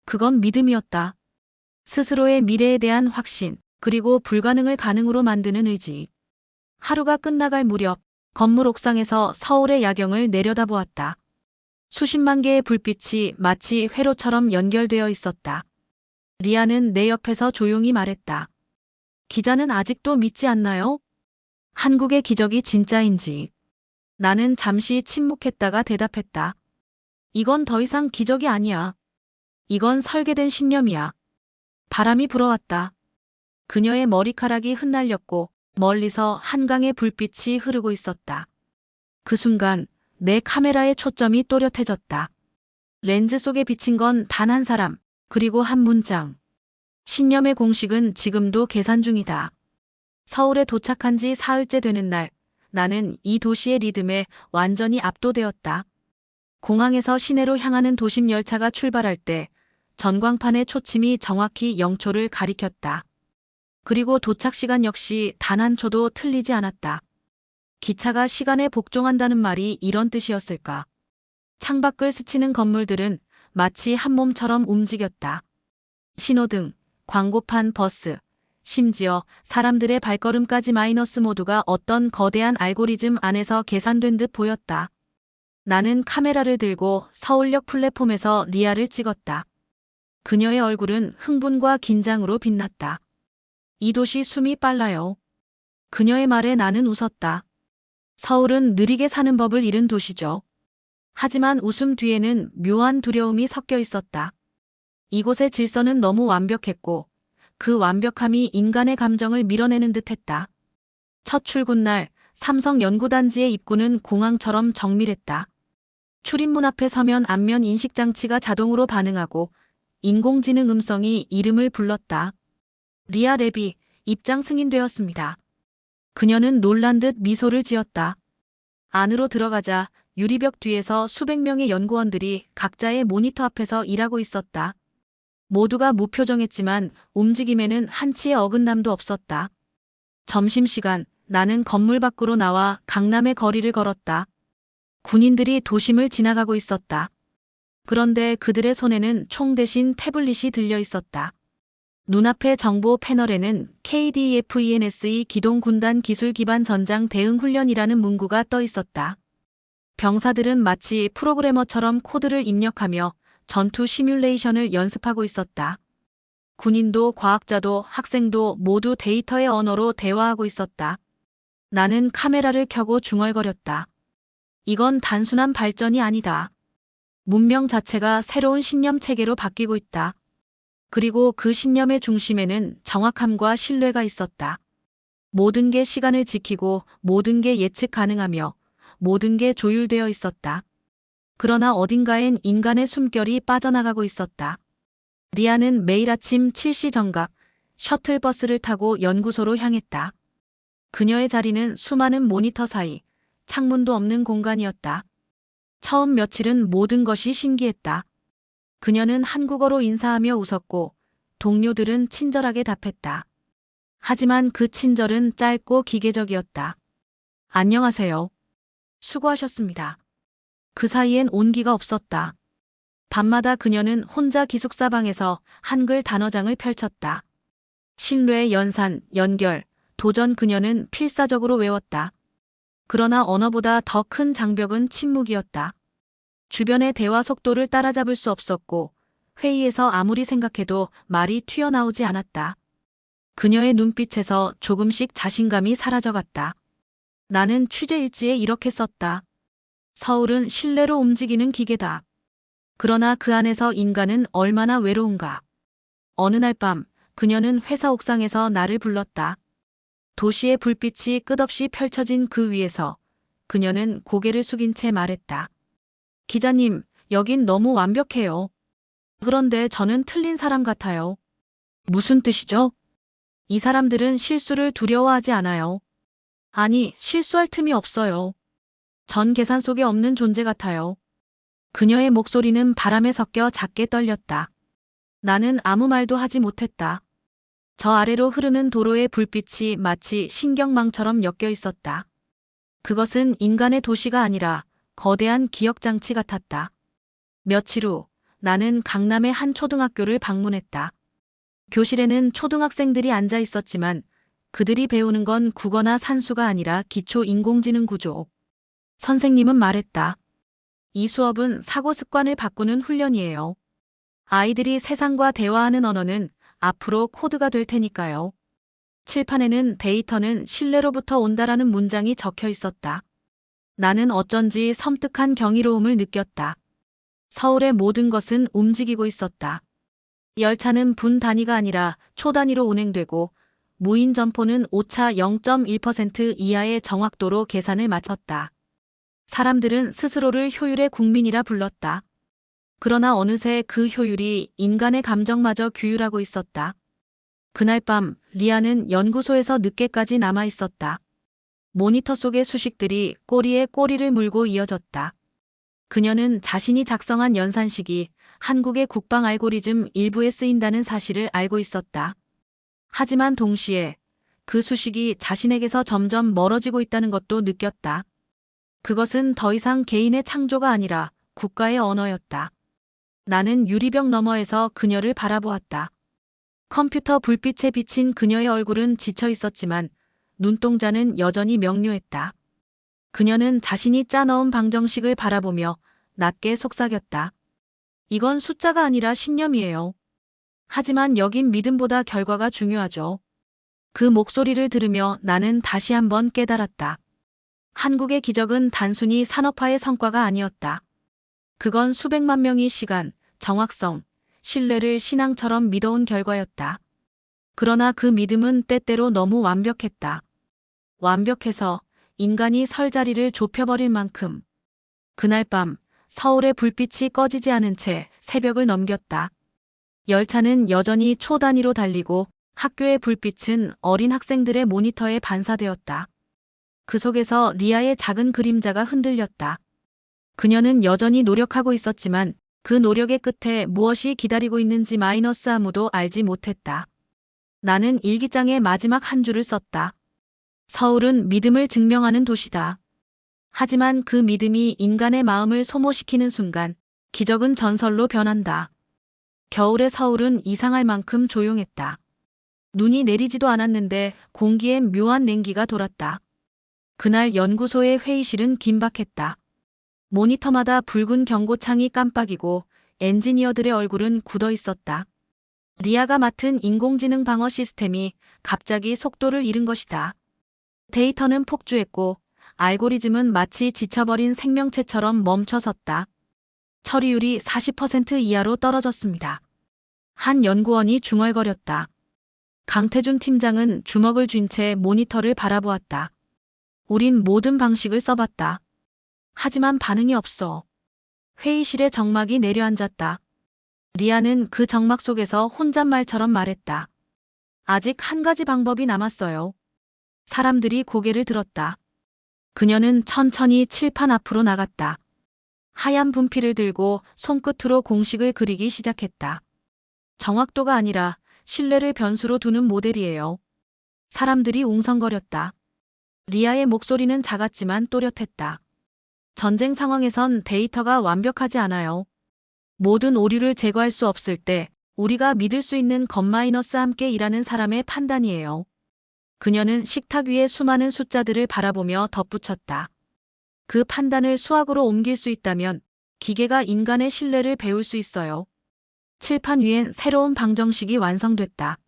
그건 믿음이었다. 스스로의 미래에 대한 확신, 그리고 불가능을 가능으로 만드는 의지. 하루가 끝나갈 무렵 건물 옥상에서 서울의 야경을 내려다보았다. 수십만 개의 불빛이 마치 회로처럼 연결되어 있었다. 리아는 내 옆에서 조용히 말했다. 기자는 아직도 믿지 않나요? 한국의 기적이 진짜인지. 나는 잠시 침묵했다가 대답했다. 이건 더 이상 기적이 아니야. 이건 설계된 신념이야. 바람이 불어왔다. 그녀의 머리카락이 흩날렸고 멀리서 한강의 불빛이 흐르고 있었다. 그 순간 내 카메라의 초점이 또렷해졌다. 렌즈 속에 비친 건 단 한 사람, 그리고 한 문장. 신념의 공식은 지금도 계산 중이다. 서울에 도착한 지 사흘째 되는 날, 나는 이 도시의 리듬에 완전히 압도되었다. 공항에서 시내로 향하는 도심 열차가 출발할 때 전광판의 초침이 정확히 0초를 가리켰다. 그리고 도착 시간 역시 단 한 초도 틀리지 않았다. 기차가 시간에 복종한다는 말이 이런 뜻이었을까? 창밖을 스치는 건물들은 마치 한 몸처럼 움직였다. 신호등, 광고판, 버스, 심지어 사람들의 발걸음까지 마이너스 모두가 어떤 거대한 알고리즘 안에서 계산된 듯 보였다. 나는 카메라를 들고 서울역 플랫폼에서 리아를 찍었다. 그녀의 얼굴은 흥분과 긴장으로 빛났다. 이 도시 숨이 빨라요. 그녀의 말에 나는 웃었다. 서울은 느리게 사는 법을 잃은 도시죠. 하지만 웃음 뒤에는 묘한 두려움이 섞여 있었다. 이곳의 질서는 너무 완벽했고 그 완벽함이 인간의 감정을 밀어내는 듯했다. 첫 출근 날 삼성 연구단지의 입구는 공항처럼 정밀했다. 출입문 앞에 서면 안면 인식장치가 자동으로 반응하고 인공지능 음성이 이름을 불렀다. 리아 레비, 입장 승인되었습니다. 그녀는 놀란 듯 미소를 지었다. 안으로 들어가자 유리벽 뒤에서 수백 명의 연구원들이 각자의 모니터 앞에서 일하고 있었다. 모두가 무표정했지만 움직임에는 한치의 어긋남도 없었다. 점심시간, 나는 건물 밖으로 나와 강남의 거리를 걸었다. 군인들이 도심을 지나가고 있었다. 그런데 그들의 손에는 총 대신 태블릿이 들려 있었다. 눈앞의 정보 패널에는 KDFENSE 기동군단 기술 기반 전장 대응 훈련이라는 문구가 떠 있었다. 병사들은 마치 프로그래머처럼 코드를 입력하며 전투 시뮬레이션을 연습하고 있었다. 군인도 과학자도 학생도 모두 데이터의 언어로 대화하고 있었다. 나는 카메라를 켜고 중얼거렸다. 이건 단순한 발전이 아니다. 문명 자체가 새로운 신념 체계로 바뀌고 있다. 그리고 그 신념의 중심에는 정확함과 신뢰가 있었다. 모든 게 시간을 지키고 모든 게 예측 가능하며 모든 게 조율되어 있었다. 그러나 어딘가엔 인간의 숨결이 빠져나가고 있었다. 리아는 매일 아침 7시 정각 셔틀버스를 타고 연구소로 향했다. 그녀의 자리는 수많은 모니터 사이 창문도 없는 공간이었다. 처음 며칠은 모든 것이 신기했다. 그녀는 한국어로 인사하며 웃었고 동료들은 친절하게 답했다. 하지만 그 친절은 짧고 기계적이었다. 안녕하세요. 수고하셨습니다. 그 사이엔 온기가 없었다. 밤마다 그녀는 혼자 기숙사 방에서 한글 단어장을 펼쳤다. 신뢰, 연산, 연결, 도전 그녀는 필사적으로 외웠다. 그러나 언어보다 더 큰 장벽은 침묵이었다. 주변의 대화 속도를 따라잡을 수 없었고 회의에서 아무리 생각해도 말이 튀어나오지 않았다. 그녀의 눈빛에서 조금씩 자신감이 사라져갔다. 나는 취재 일지에 이렇게 썼다. 서울은 실내로 움직이는 기계다. 그러나 그 안에서 인간은 얼마나 외로운가. 어느 날 밤, 그녀는 회사 옥상에서 나를 불렀다. 도시의 불빛이 끝없이 펼쳐진 그 위에서 그녀는 고개를 숙인 채 말했다. 기자님, 여긴 너무 완벽해요. 그런데 저는 틀린 사람 같아요. 무슨 뜻이죠? 이 사람들은 실수를 두려워하지 않아요. 아니, 실수할 틈이 없어요. 전 계산 속에 없는 존재 같아요. 그녀의 목소리는 바람에 섞여 작게 떨렸다. 나는 아무 말도 하지 못했다. 저 아래로 흐르는 도로의 불빛이 마치 신경망처럼 엮여 있었다. 그것은 인간의 도시가 아니라 거대한 기억장치 같았다. 며칠 후 나는 강남의 한 초등학교를 방문했다. 교실에는 초등학생들이 앉아 있었지만 그들이 배우는 건 국어나 산수가 아니라 기초 인공지능 구조. 선생님은 말했다. 이 수업은 사고 습관을 바꾸는 훈련이에요. 아이들이 세상과 대화하는 언어는 앞으로 코드가 될 테니까요. 칠판에는 데이터는 실내로부터 온다라는 문장이 적혀 있었다. 나는 어쩐지 섬뜩한 경이로움을 느꼈다. 서울의 모든 것은 움직이고 있었다. 열차는 분 단위가 아니라 초 단위로 운행되고 무인 점포는 오차 0.1% 이하의 정확도로 계산을 마쳤다. 사람들은 스스로를 효율의 국민이라 불렀다. 그러나 어느새 그 효율이 인간의 감정마저 규율하고 있었다. 그날 밤 리아는 연구소에서 늦게까지 남아 있었다. 모니터 속의 수식들이 꼬리에 꼬리를 물고 이어졌다. 그녀는 자신이 작성한 연산식이 한국의 국방 알고리즘 일부에 쓰인다는 사실을 알고 있었다. 하지만 동시에 그 수식이 자신에게서 점점 멀어지고 있다는 것도 느꼈다. 그것은 더 이상 개인의 창조가 아니라 국가의 언어였다. 나는 유리병 너머에서 그녀를 바라보았다. 컴퓨터 불빛에 비친 그녀의 얼굴은 지쳐 있었지만 눈동자는 여전히 명료했다. 그녀는 자신이 짜넣은 방정식을 바라보며 낮게 속삭였다. 이건 숫자가 아니라 신념이에요. 하지만 여긴 믿음보다 결과가 중요하죠. 그 목소리를 들으며 나는 다시 한번 깨달았다. 한국의 기적은 단순히 산업화의 성과가 아니었다. 그건 수백만 명이 시간, 정확성, 신뢰를 신앙처럼 믿어온 결과였다. 그러나 그 믿음은 때때로 너무 완벽했다. 완벽해서 인간이 설 자리를 좁혀버릴 만큼. 그날 밤 서울의 불빛이 꺼지지 않은 채 새벽을 넘겼다. 열차는 여전히 초 단위로 달리고 학교의 불빛은 어린 학생들의 모니터에 반사되었다. 그 속에서 리아의 작은 그림자가 흔들렸다. 그녀는 여전히 노력하고 있었지만 그 노력의 끝에 무엇이 기다리고 있는지 마이너스 아무도 알지 못했다. 나는 일기장의 마지막 한 줄을 썼다. 서울은 믿음을 증명하는 도시다. 하지만 그 믿음이 인간의 마음을 소모시키는 순간 기적은 전설로 변한다. 겨울의 서울은 이상할 만큼 조용했다. 눈이 내리지도 않았는데 공기엔 묘한 냉기가 돌았다. 그날 연구소의 회의실은 긴박했다. 모니터마다 붉은 경고창이 깜빡이고 엔지니어들의 얼굴은 굳어 있었다. 리아가 맡은 인공지능 방어 시스템이 갑자기 속도를 잃은 것이다. 데이터는 폭주했고 알고리즘은 마치 지쳐버린 생명체처럼 멈춰섰다. 처리율이 40% 이하로 떨어졌습니다. 한 연구원이 중얼거렸다. 강태준 팀장은 주먹을 쥔 채 모니터를 바라보았다. 우린 모든 방식을 써봤다. 하지만 반응이 없어. 회의실의 정막이 내려앉았다. 리아는 그 정막 속에서 혼잣말처럼 말했다. 아직 한 가지 방법이 남았어요. 사람들이 고개를 들었다. 그녀는 천천히 칠판 앞으로 나갔다. 하얀 분필을 들고 손끝으로 공식을 그리기 시작했다. 정확도가 아니라 신뢰를 변수로 두는 모델이에요. 사람들이 웅성거렸다. 리아의 목소리는 작았지만 또렷했다. 전쟁 상황에선 데이터가 완벽하지 않아요. 모든 오류를 제거할 수 없을 때 우리가 믿을 수 있는 건 함께 일하는 사람의 판단이에요. 그녀는 식탁 위의 수많은 숫자들을 바라보며 덧붙였다. 그 판단을 수학으로 옮길 수 있다면 기계가 인간의 신뢰를 배울 수 있어요. 칠판 위엔 새로운 방정식이 완성됐다.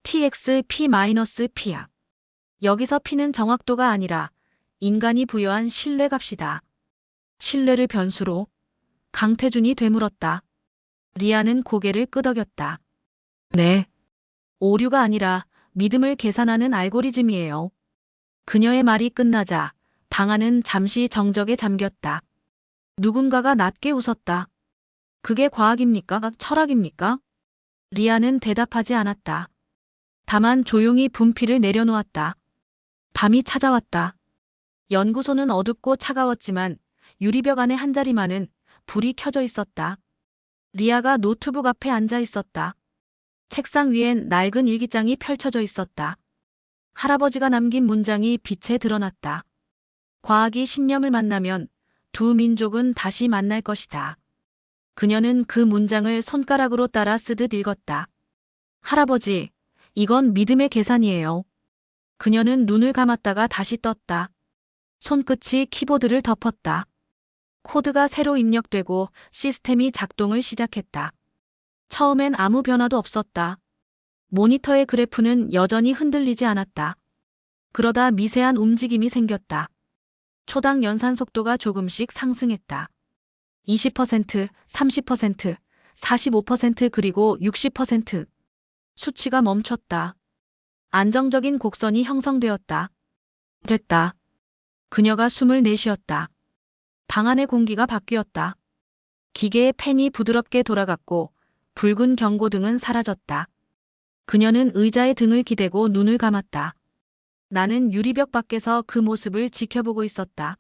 TX-P-P야. 여기서 P는 정확도가 아니라 인간이 부여한 신뢰값이다. 신뢰를 변수로 강태준이 되물었다. 리아는 고개를 끄덕였다. 네. 오류가 아니라 믿음을 계산하는 알고리즘이에요. 그녀의 말이 끝나자 방 안은 잠시 정적에 잠겼다. 누군가가 낮게 웃었다. 그게 과학입니까? 철학입니까? 리아는 대답하지 않았다. 다만 조용히 분필을 내려놓았다. 밤이 찾아왔다. 연구소는 어둡고 차가웠지만 유리벽 안에 한자리만은 불이 켜져 있었다. 리아가 노트북 앞에 앉아 있었다. 책상 위엔 낡은 일기장이 펼쳐져 있었다. 할아버지가 남긴 문장이 빛에 드러났다. 과학이 신념을 만나면 두 민족은 다시 만날 것이다. 그녀는 그 문장을 손가락으로 따라 쓰듯 읽었다. 할아버지, 이건 믿음의 계산이에요. 그녀는 눈을 감았다가 다시 떴다. 손끝이 키보드를 덮었다. 코드가 새로 입력되고 시스템이 작동을 시작했다. 처음엔 아무 변화도 없었다. 모니터의 그래프는 여전히 흔들리지 않았다. 그러다 미세한 움직임이 생겼다. 초당 연산 속도가 조금씩 상승했다. 20%, 30%, 45% 그리고 60%. 수치가 멈췄다. 안정적인 곡선이 형성되었다. 됐다. 그녀가 숨을 내쉬었다. 방 안의 공기가 바뀌었다. 기계의 펜이 부드럽게 돌아갔고 붉은 경고등은 사라졌다. 그녀는 의자에 등을 기대고 눈을 감았다. 나는 유리벽 밖에서 그 모습을 지켜보고 있었다.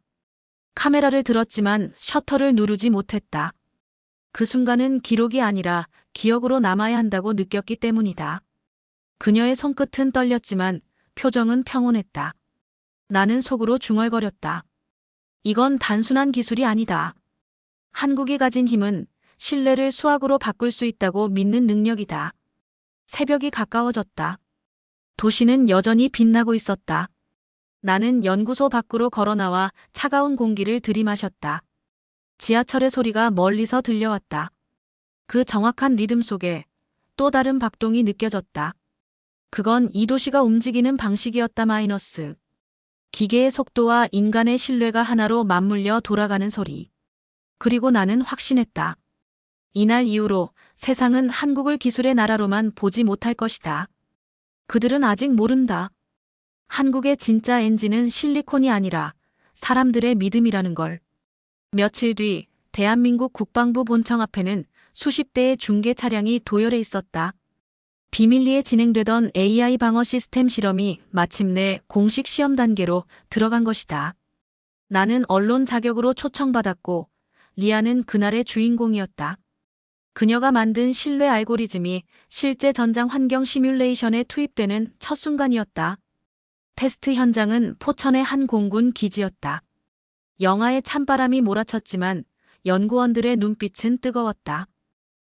카메라를 들었지만 셔터를 누르지 못했다. 그 순간은 기록이 아니라 기억으로 남아야 한다고 느꼈기 때문이다. 그녀의 손끝은 떨렸지만 표정은 평온했다. 나는 속으로 중얼거렸다. 이건 단순한 기술이 아니다. 한국이 가진 힘은 신뢰를 수학으로 바꿀 수 있다고 믿는 능력이다. 새벽이 가까워졌다. 도시는 여전히 빛나고 있었다. 나는 연구소 밖으로 걸어나와 차가운 공기를 들이마셨다. 지하철의 소리가 멀리서 들려왔다. 그 정확한 리듬 속에 또 다른 박동이 느껴졌다. 그건 이 도시가 움직이는 방식이었다. 마이너스. 기계의 속도와 인간의 신뢰가 하나로 맞물려 돌아가는 소리. 그리고 나는 확신했다. 이날 이후로 세상은 한국을 기술의 나라로만 보지 못할 것이다. 그들은 아직 모른다. 한국의 진짜 엔진은 실리콘이 아니라 사람들의 믿음이라는 걸. 며칠 뒤 대한민국 국방부 본청 앞에는 수십 대의 중계 차량이 도열해 있었다. 비밀리에 진행되던 AI 방어 시스템 실험이 마침내 공식 시험 단계로 들어간 것이다. 나는 언론 자격으로 초청받았고 리아는 그날의 주인공이었다. 그녀가 만든 신뢰 알고리즘이 실제 전장 환경 시뮬레이션에 투입되는 첫 순간이었다. 테스트 현장은 포천의 한 공군 기지였다. 영하의 찬바람이 몰아쳤지만 연구원들의 눈빛은 뜨거웠다.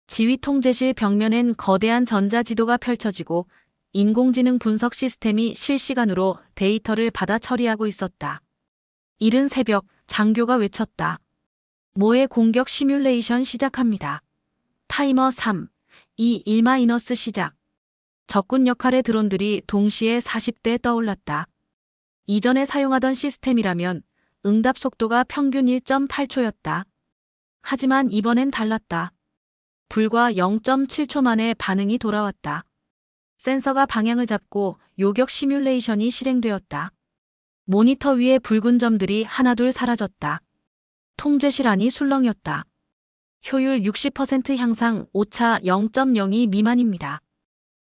지휘 통제실 벽면엔 거대한 전자지도가 펼쳐지고 인공지능 분석 시스템이 실시간으로 데이터를 받아 처리하고 있었다. 이른 새벽 장교가 외쳤다. 모의 공격 시뮬레이션 시작합니다. 타이머 3, 2, 1마이너스 시작. 적군 역할의 드론들이 동시에 40대 떠올랐다. 이전에 사용하던 시스템이라면 응답 속도가 평균 1.8초였다. 하지만 이번엔 달랐다. 불과 0.7초 만에 반응이 돌아왔다. 센서가 방향을 잡고 요격 시뮬레이션이 실행되었다. 모니터 위의 붉은 점들이 하나둘 사라졌다. 통제실 안이 술렁였다. 효율 60% 향상, 오차 0.02 미만입니다.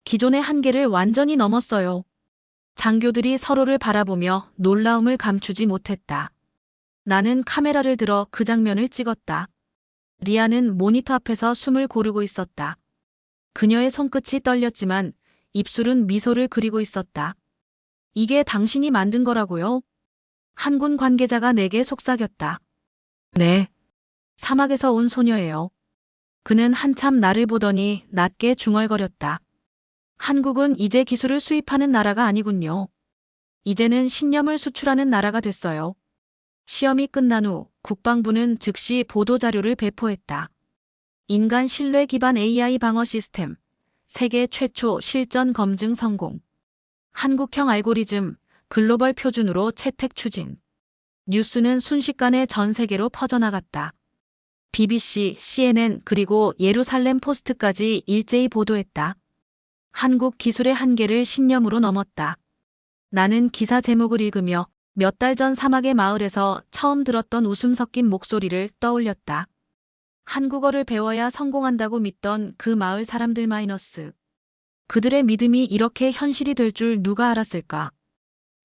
기존의 한계를 완전히 넘었어요. 장교들이 서로를 바라보며 놀라움을 감추지 못했다. 나는 카메라를 들어 그 장면을 찍었다. 리아는 모니터 앞에서 숨을 고르고 있었다. 그녀의 손끝이 떨렸지만 입술은 미소를 그리고 있었다. 이게 당신이 만든 거라고요? 한군 관계자가 내게 속삭였다. 네. 사막에서 온 소녀예요. 그는 한참 나를 보더니 낮게 중얼거렸다. 한국은 이제 기술을 수입하는 나라가 아니군요. 이제는 신념을 수출하는 나라가 됐어요. 시험이 끝난 후 국방부는 즉시 보도자료를 배포했다. 인간 신뢰 기반 AI 방어 시스템. 세계 최초 실전 검증 성공. 한국형 알고리즘, 글로벌 표준으로 채택 추진. 뉴스는 순식간에 전 세계로 퍼져나갔다. BBC, CNN 그리고 예루살렘 포스트까지 일제히 보도했다. 한국 기술의 한계를 신념으로 넘었다. 나는 기사 제목을 읽으며 몇 달 전 사막의 마을에서 처음 들었던 웃음 섞인 목소리를 떠올렸다. 한국어를 배워야 성공한다고 믿던 그 마을 사람들 마이너스. 그들의 믿음이 이렇게 현실이 될 줄 누가 알았을까?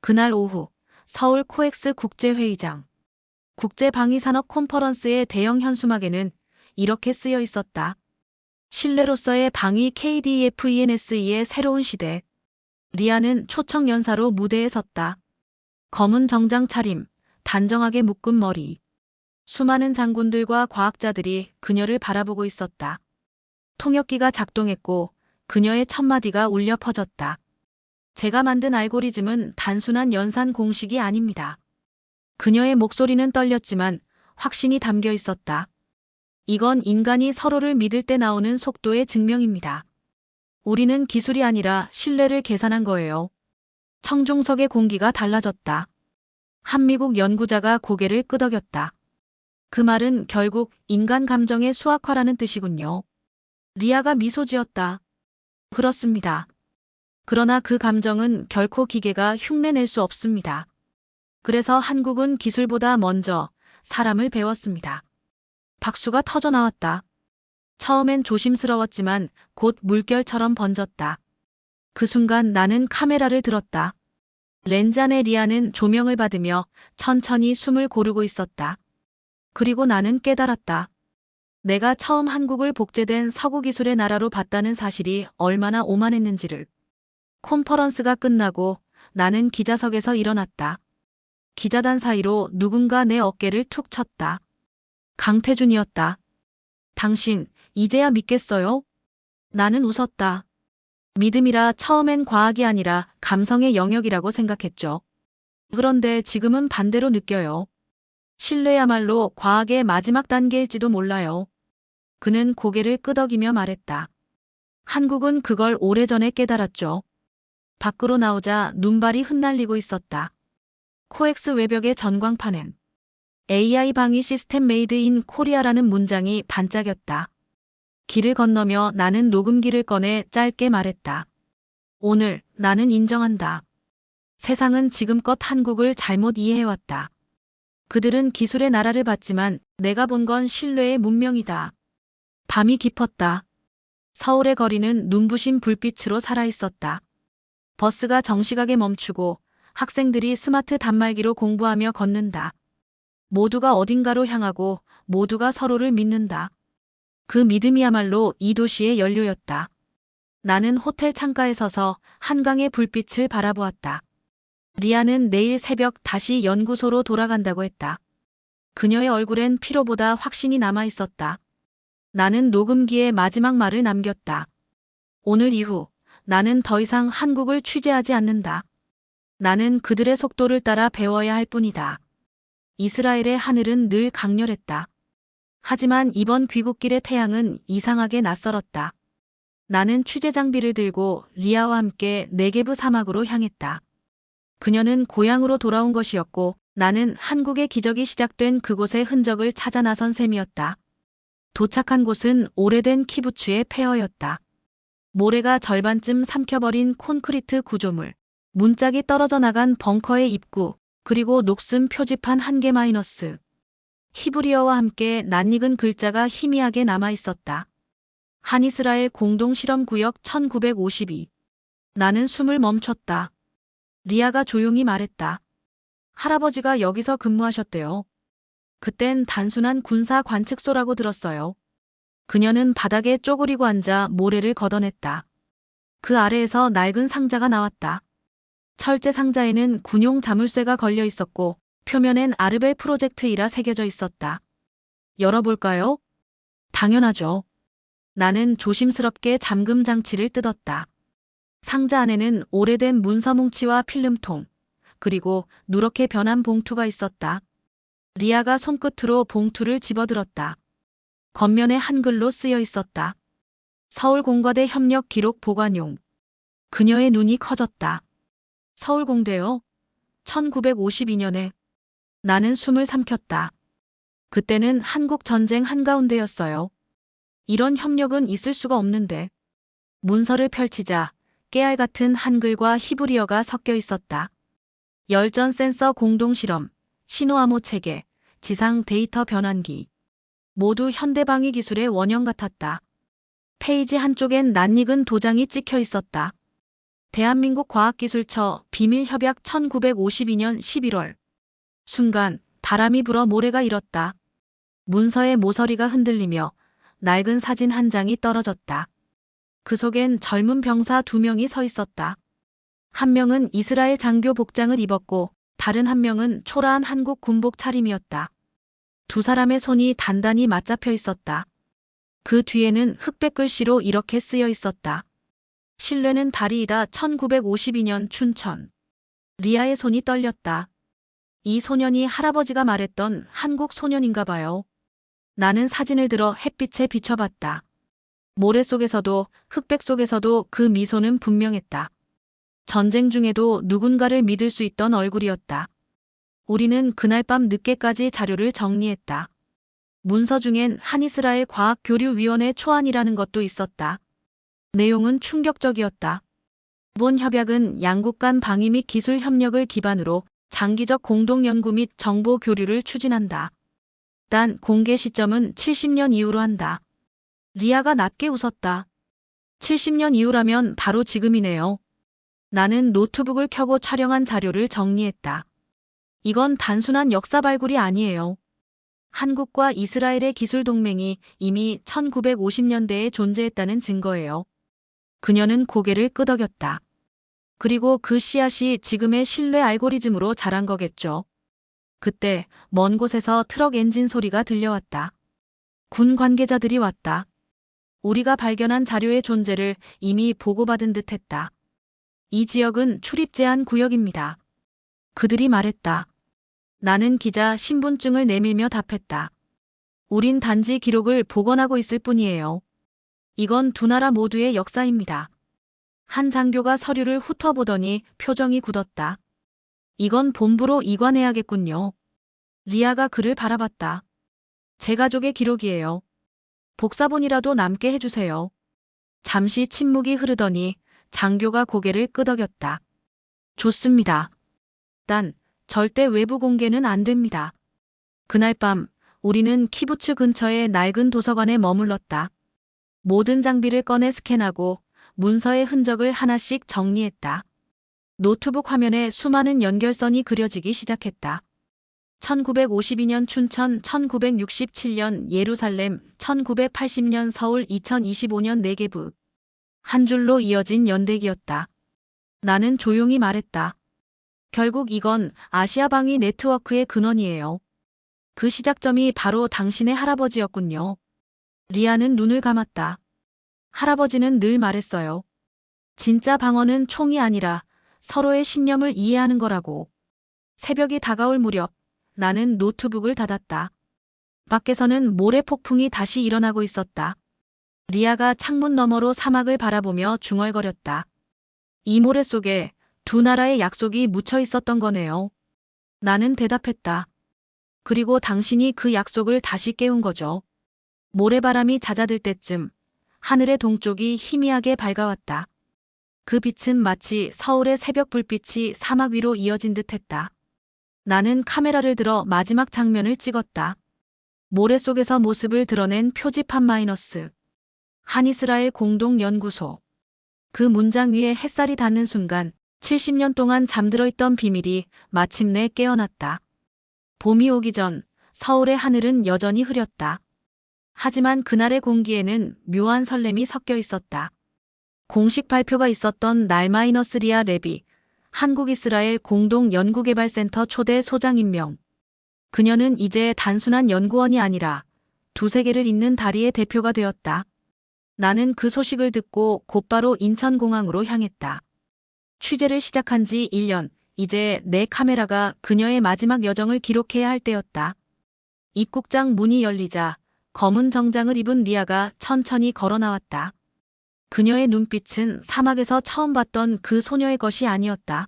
그날 오후 서울 코엑스 국제회의장. 국제방위산업 콘퍼런스의 대형 현수막에는 이렇게 쓰여 있었다. 신뢰로서의 방위 KDF-ENSE의 새로운 시대. 리아는 초청 연사로 무대에 섰다. 검은 정장 차림, 단정하게 묶은 머리. 수많은 장군들과 과학자들이 그녀를 바라보고 있었다. 통역기가 작동했고 그녀의 첫마디가 울려 퍼졌다. 제가 만든 알고리즘은 단순한 연산 공식이 아닙니다. 그녀의 목소리는 떨렸지만 확신이 담겨 있었다. 이건 인간이 서로를 믿을 때 나오는 속도의 증명입니다. 우리는 기술이 아니라 신뢰를 계산한 거예요. 청중석의 공기가 달라졌다. 한미국 연구자가 고개를 끄덕였다. 그 말은 결국 인간 감정의 수학화라는 뜻이군요. 리아가 미소 지었다. 그렇습니다. 그러나 그 감정은 결코 기계가 흉내낼 수 없습니다. 그래서 한국은 기술보다 먼저 사람을 배웠습니다. 박수가 터져 나왔다. 처음엔 조심스러웠지만 곧 물결처럼 번졌다. 그 순간 나는 카메라를 들었다. 렌즈 안의 리아는 조명을 받으며 천천히 숨을 고르고 있었다. 그리고 나는 깨달았다. 내가 처음 한국을 복제된 서구 기술의 나라로 봤다는 사실이 얼마나 오만했는지를. 콘퍼런스가 끝나고 나는 기자석에서 일어났다. 기자단 사이로 누군가 내 어깨를 툭 쳤다. 강태준이었다. 당신, 이제야 믿겠어요? 나는 웃었다. 믿음이라 처음엔 과학이 아니라 감성의 영역이라고 생각했죠. 그런데 지금은 반대로 느껴요. 신뢰야말로 과학의 마지막 단계일지도 몰라요. 그는 고개를 끄덕이며 말했다. 한국은 그걸 오래전에 깨달았죠. 밖으로 나오자 눈발이 흩날리고 있었다. 코엑스 외벽의 전광판엔 AI 방위 시스템 메이드 인 코리아라는 문장이 반짝였다. 길을 건너며 나는 녹음기를 꺼내 짧게 말했다. 오늘 나는 인정한다. 세상은 지금껏 한국을 잘못 이해해왔다. 그들은 기술의 나라를 봤지만 내가 본 건 신뢰의 문명이다. 밤이 깊었다. 서울의 거리는 눈부신 불빛으로 살아있었다. 버스가 정식하게 멈추고 학생들이 스마트 단말기로 공부하며 걷는다. 모두가 어딘가로 향하고 모두가 서로를 믿는다. 그 믿음이야말로 이 도시의 연료였다. 나는 호텔 창가에 서서 한강의 불빛을 바라보았다. 리아는 내일 새벽 다시 연구소로 돌아간다고 했다. 그녀의 얼굴엔 피로보다 확신이 남아 있었다. 나는 녹음기에 마지막 말을 남겼다. 오늘 이후 나는 더 이상 한국을 취재하지 않는다. 나는 그들의 속도를 따라 배워야 할 뿐이다. 이스라엘의 하늘은 늘 강렬했다. 하지만 이번 귀국길의 태양은 이상하게 낯설었다. 나는 취재 장비를 들고 리아와 함께 네게브 사막으로 향했다. 그녀는 고향으로 돌아온 것이었고 나는 한국의 기적이 시작된 그곳의 흔적을 찾아 나선 셈이었다. 도착한 곳은 오래된 키부츠의 폐허였다. 모래가 절반쯤 삼켜버린 콘크리트 구조물, 문짝이 떨어져 나간 벙커의 입구, 그리고 녹슨 표지판 한 개 마이너스. 히브리어와 함께 낯익은 글자가 희미하게 남아 있었다. 한이스라엘 공동실험구역 1952. 나는 숨을 멈췄다. 리아가 조용히 말했다. 할아버지가 여기서 근무하셨대요. 그땐 단순한 군사 관측소라고 들었어요. 그녀는 바닥에 쪼그리고 앉아 모래를 걷어냈다. 그 아래에서 낡은 상자가 나왔다. 철제 상자에는 군용 자물쇠가 걸려 있었고 표면엔 아르벨 프로젝트이라 새겨져 있었다. 열어볼까요? 당연하죠. 나는 조심스럽게 잠금 장치를 뜯었다. 상자 안에는 오래된 문서 뭉치와 필름통, 그리고 누렇게 변한 봉투가 있었다. 리아가 손끝으로 봉투를 집어들었다. 겉면에 한글로 쓰여 있었다. 서울공과대 협력 기록 보관용. 그녀의 눈이 커졌다. 서울공대요? 1952년에. 나는 숨을 삼켰다. 그때는 한국 전쟁 한가운데였어요. 이런 협력은 있을 수가 없는데. 문서를 펼치자 깨알 같은 한글과 히브리어가 섞여 있었다. 열전 센서 공동 실험, 신호암호 체계, 지상 데이터 변환기. 모두 현대방위 기술의 원형 같았다. 페이지 한쪽엔 낯익은 도장이 찍혀 있었다. 대한민국 과학기술처 비밀협약 1952년 11월. 순간 바람이 불어 모래가 일었다. 문서의 모서리가 흔들리며 낡은 사진 한 장이 떨어졌다. 그 속엔 젊은 병사 2명이 서 있었다. 한 명은 이스라엘 장교 복장을 입었고 다른 한 명은 초라한 한국 군복 차림이었다. 두 사람의 손이 단단히 맞잡혀 있었다. 그 뒤에는 흑백 글씨로 이렇게 쓰여 있었다. 신뢰는 다리이다. 1952년 춘천. 리아의 손이 떨렸다. 이 소년이 할아버지가 말했던 한국 소년인가 봐요. 나는 사진을 들어 햇빛에 비춰봤다. 모래 속에서도 흑백 속에서도 그 미소는 분명했다. 전쟁 중에도 누군가를 믿을 수 있던 얼굴이었다. 우리는 그날 밤 늦게까지 자료를 정리했다. 문서 중엔 한이스라엘 과학교류위원회 초안이라는 것도 있었다. 내용은 충격적이었다. 이번 협약은 양국 간 방위 및 기술 협력을 기반으로 장기적 공동 연구 및 정보 교류를 추진한다. 단 공개 시점은 70년 이후로 한다. 리아가 낮게 웃었다. 70년 이후라면 바로 지금이네요. 나는 노트북을 켜고 촬영한 자료를 정리했다. 이건 단순한 역사 발굴이 아니에요. 한국과 이스라엘의 기술 동맹이 이미 1950년대에 존재했다는 증거예요. 그녀는 고개를 끄덕였다. 그리고 그 씨앗이 지금의 신뢰 알고리즘으로 자란 거겠죠. 그때 먼 곳에서 트럭 엔진 소리가 들려왔다. 군 관계자들이 왔다. 우리가 발견한 자료의 존재를 이미 보고받은 듯했다. 이 지역은 출입 제한 구역입니다. 그들이 말했다. 나는 기자 신분증을 내밀며 답했다. 우린 단지 기록을 복원하고 있을 뿐이에요. 이건 두 나라 모두의 역사입니다. 한 장교가 서류를 훑어보더니 표정이 굳었다. 이건 본부로 이관해야겠군요. 리아가 그를 바라봤다. 제 가족의 기록이에요. 복사본이라도 남게 해주세요. 잠시 침묵이 흐르더니 장교가 고개를 끄덕였다. 좋습니다. 단 절대 외부 공개는 안 됩니다. 그날 밤 우리는 키부츠 근처의 낡은 도서관에 머물렀다. 모든 장비를 꺼내 스캔하고 문서의 흔적을 하나씩 정리했다. 노트북 화면에 수많은 연결선이 그려지기 시작했다. 1952년 춘천, 1967년 예루살렘, 1980년 서울, 2025년 네게브. 한 줄로 이어진 연대기였다. 나는 조용히 말했다. 결국 이건 아시아 방위 네트워크의 근원이에요. 그 시작점이 바로 당신의 할아버지였군요. 리아는 눈을 감았다. 할아버지는 늘 말했어요. 진짜 방어는 총이 아니라 서로의 신념을 이해하는 거라고. 새벽이 다가올 무렵 나는 노트북을 닫았다. 밖에서는 모래 폭풍이 다시 일어나고 있었다. 리아가 창문 너머로 사막을 바라보며 중얼거렸다. 이 모래 속에 두 나라의 약속이 묻혀 있었던 거네요. 나는 대답했다. 그리고 당신이 그 약속을 다시 깨운 거죠. 모래바람이 잦아들 때쯤 하늘의 동쪽이 희미하게 밝아왔다. 그 빛은 마치 서울의 새벽 불빛이 사막 위로 이어진 듯했다. 나는 카메라를 들어 마지막 장면을 찍었다. 모래 속에서 모습을 드러낸 표지판 마이너스. 한이스라엘 공동연구소. 그 문장 위에 햇살이 닿는 순간 70년 동안 잠들어 있던 비밀이 마침내 깨어났다. 봄이 오기 전 서울의 하늘은 여전히 흐렸다. 하지만 그날의 공기에는 묘한 설렘이 섞여 있었다. 공식 발표가 있었던 날 리아 레비, 한국-이스라엘 공동연구개발센터 초대 소장 임명. 그녀는 이제 단순한 연구원이 아니라 두 세계를 잇는 다리의 대표가 되었다. 나는 그 소식을 듣고 곧바로 인천공항으로 향했다. 취재를 시작한 지 1년, 이제 내 카메라가 그녀의 마지막 여정을 기록해야 할 때였다. 입국장 문이 열리자 검은 정장을 입은 리아가 천천히 걸어 나왔다. 그녀의 눈빛은 사막에서 처음 봤던 그 소녀의 것이 아니었다.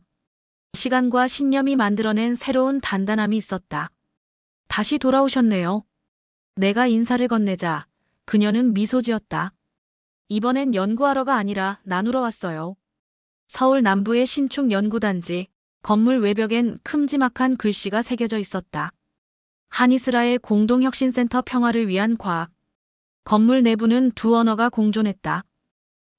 시간과 신념이 만들어낸 새로운 단단함이 있었다. 다시 돌아오셨네요. 내가 인사를 건네자 그녀는 미소 지었다. 이번엔 연구하러가 아니라 나누러 왔어요. 서울 남부의 신축 연구단지, 건물 외벽엔 큼지막한 글씨가 새겨져 있었다. 한이스라엘 공동혁신센터 평화를 위한 과학. 건물 내부는 두 언어가 공존했다.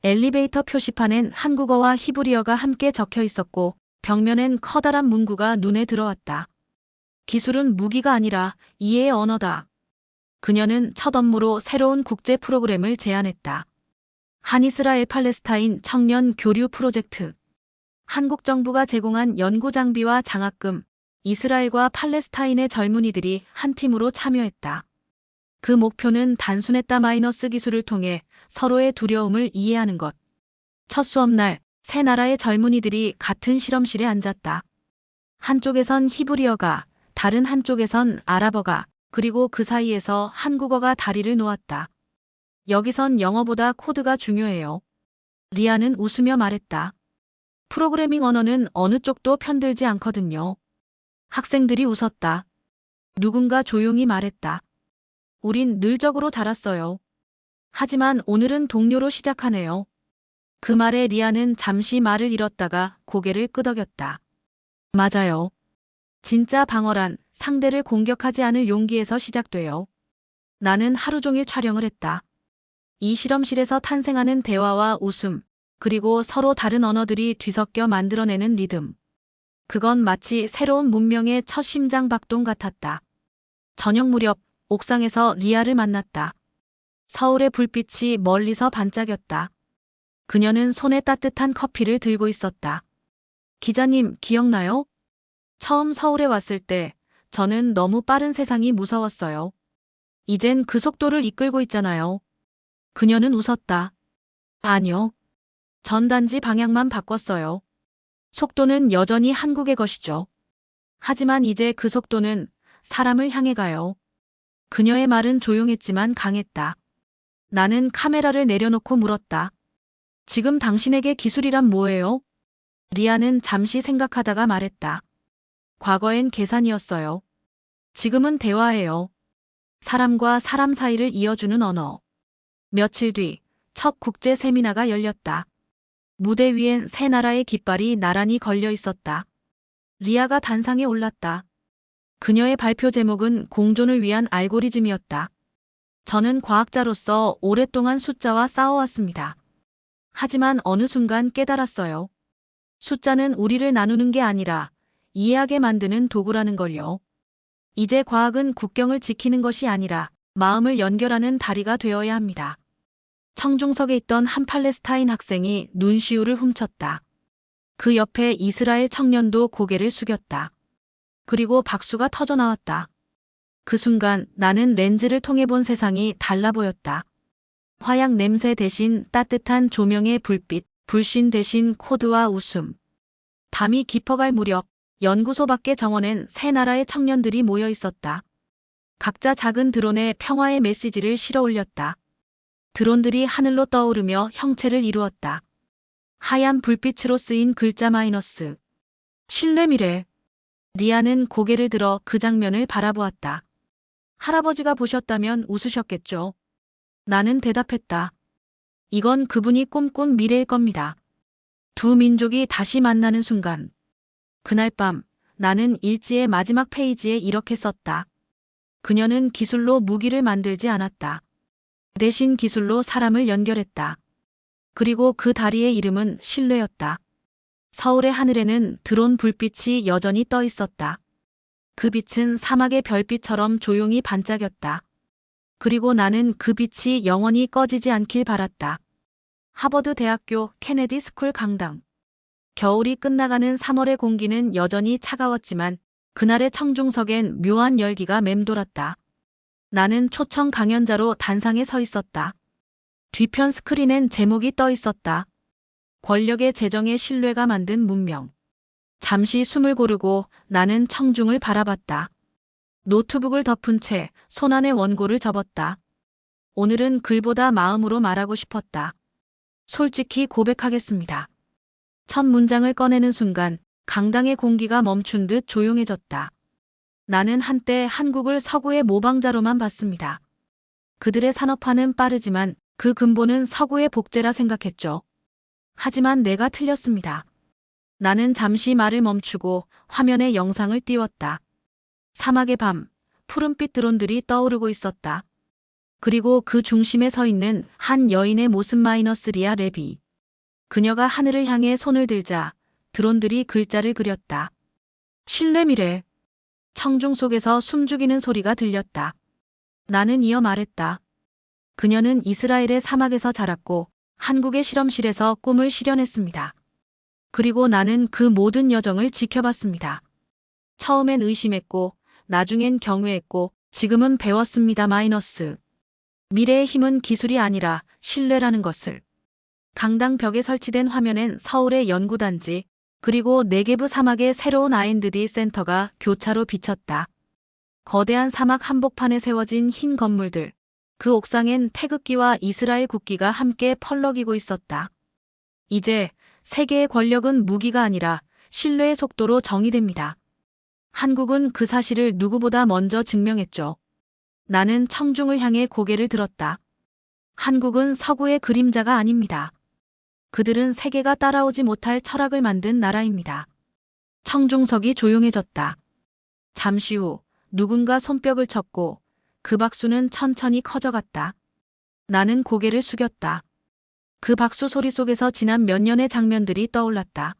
엘리베이터 표시판엔 한국어와 히브리어가 함께 적혀 있었고 벽면엔 커다란 문구가 눈에 들어왔다. 기술은 무기가 아니라 이해의 언어다. 그녀는 첫 업무로 새로운 국제 프로그램을 제안했다. 한이스라엘 팔레스타인 청년 교류 프로젝트. 한국 정부가 제공한 연구 장비와 장학금, 이스라엘과 팔레스타인의 젊은이들이 한 팀으로 참여했다. 그 목표는 단순했다. 기술을 통해 서로의 두려움을 이해하는 것. 첫 수업날, 세 나라의 젊은이들이 같은 실험실에 앉았다. 한쪽에선 히브리어가, 다른 한쪽에선 아랍어가, 그리고 그 사이에서 한국어가 다리를 놓았다. 여기선 영어보다 코드가 중요해요. 리아는 웃으며 말했다. 프로그래밍 언어는 어느 쪽도 편들지 않거든요. 학생들이 웃었다. 누군가 조용히 말했다. 우린 늘적으로 자랐어요. 하지만 오늘은 동료로 시작하네요. 그 말에 리아는 잠시 말을 잃었다가 고개를 끄덕였다. 맞아요. 진짜 방어란 상대를 공격하지 않을 용기에서 시작돼요. 나는 하루 종일 촬영을 했다. 이 실험실에서 탄생하는 대화와 웃음, 그리고 서로 다른 언어들이 뒤섞여 만들어내는 리듬. 그건 마치 새로운 문명의 첫 심장박동 같았다. 저녁 무렵 옥상에서 리아를 만났다. 서울의 불빛이 멀리서 반짝였다. 그녀는 손에 따뜻한 커피를 들고 있었다. 기자님, 기억나요? 처음 서울에 왔을 때 저는 너무 빠른 세상이 무서웠어요. 이젠 그 속도를 이끌고 있잖아요. 그녀는 웃었다. 아니요. 전 단지 방향만 바꿨어요. 속도는 여전히 한국의 것이죠. 하지만 이제 그 속도는 사람을 향해 가요. 그녀의 말은 조용했지만 강했다. 나는 카메라를 내려놓고 물었다. 지금 당신에게 기술이란 뭐예요? 리아는 잠시 생각하다가 말했다. 과거엔 계산이었어요. 지금은 대화예요. 사람과 사람 사이를 이어주는 언어. 며칠 뒤 첫 국제 세미나가 열렸다. 무대 위엔 세 나라의 깃발이 나란히 걸려 있었다. 리아가 단상에 올랐다. 그녀의 발표 제목은 공존을 위한 알고리즘이었다. 저는 과학자로서 오랫동안 숫자와 싸워왔습니다. 하지만 어느 순간 깨달았어요. 숫자는 우리를 나누는 게 아니라 이해하게 만드는 도구라는 걸요. 이제 과학은 국경을 지키는 것이 아니라 마음을 연결하는 다리가 되어야 합니다. 청중석에 있던 한 팔레스타인 학생이 눈시울을 훔쳤다. 그 옆에 이스라엘 청년도 고개를 숙였다. 그리고 박수가 터져 나왔다. 그 순간 나는 렌즈를 통해 본 세상이 달라 보였다. 화약 냄새 대신 따뜻한 조명의 불빛, 불신 대신 코드와 웃음. 밤이 깊어갈 무렵 연구소 밖의 정원엔 세 나라의 청년들이 모여 있었다. 각자 작은 드론에 평화의 메시지를 실어 올렸다. 드론들이 하늘로 떠오르며 형체를 이루었다. 하얀 불빛으로 쓰인 글자 마이너스. 신뢰 미래. 리아는 고개를 들어 그 장면을 바라보았다. 할아버지가 보셨다면 웃으셨겠죠. 나는 대답했다. 이건 그분이 꿈꾼 미래일 겁니다. 두 민족이 다시 만나는 순간. 그날 밤 나는 일지의 마지막 페이지에 이렇게 썼다. 그녀는 기술로 무기를 만들지 않았다. 대신 기술로 사람을 연결했다. 그리고 그 다리의 이름은 신뢰였다. 서울의 하늘에는 드론 불빛이 여전히 떠 있었다. 그 빛은 사막의 별빛처럼 조용히 반짝였다. 그리고 나는 그 빛이 영원히 꺼지지 않길 바랐다. 하버드 대학교 케네디 스쿨 강당. 겨울이 끝나가는 3월의 공기는 여전히 차가웠지만 그날의 청중석엔 묘한 열기가 맴돌았다. 나는 초청 강연자로 단상에 서 있었다. 뒤편 스크린엔 제목이 떠 있었다. 권력의 재정에 신뢰가 만든 문명. 잠시 숨을 고르고 나는 청중을 바라봤다. 노트북을 덮은 채 손안에 원고를 접었다. 오늘은 글보다 마음으로 말하고 싶었다. 솔직히 고백하겠습니다. 첫 문장을 꺼내는 순간 강당의 공기가 멈춘 듯 조용해졌다. 나는 한때 한국을 서구의 모방자로만 봤습니다. 그들의 산업화는 빠르지만 그 근본은 서구의 복제라 생각했죠. 하지만 내가 틀렸습니다. 나는 잠시 말을 멈추고 화면에 영상을 띄웠다. 사막의 밤, 푸른빛 드론들이 떠오르고 있었다. 그리고 그 중심에 서 있는 한 여인의 모습 -리아 레비. 그녀가 하늘을 향해 손을 들자 드론들이 글자를 그렸다. 신뢰미래. 청중 속에서 숨죽이는 소리가 들렸다. 나는 이어 말했다. 그녀는 이스라엘의 사막에서 자랐고 한국의 실험실에서 꿈을 실현했습니다. 그리고 나는 그 모든 여정을 지켜봤습니다. 처음엔 의심했고 나중엔 경외했고 지금은 배웠습니다. 미래의 힘은 기술이 아니라 신뢰라는 것을. 강당 벽에 설치된 화면엔 서울의 연구단지 그리고 네게브 사막의 새로운 R&D 센터가 교차로 비쳤다. 거대한 사막 한복판에 세워진 흰 건물들. 그 옥상엔 태극기와 이스라엘 국기가 함께 펄럭이고 있었다. 이제 세계의 권력은 무기가 아니라 신뢰의 속도로 정의됩니다. 한국은 그 사실을 누구보다 먼저 증명했죠. 나는 청중을 향해 고개를 들었다. 한국은 서구의 그림자가 아닙니다. 그들은 세계가 따라오지 못할 철학을 만든 나라입니다. 청중석이 조용해졌다. 잠시 후 누군가 손뼉을 쳤고 그 박수는 천천히 커져갔다. 나는 고개를 숙였다. 그 박수 소리 속에서 지난 몇 년의 장면들이 떠올랐다.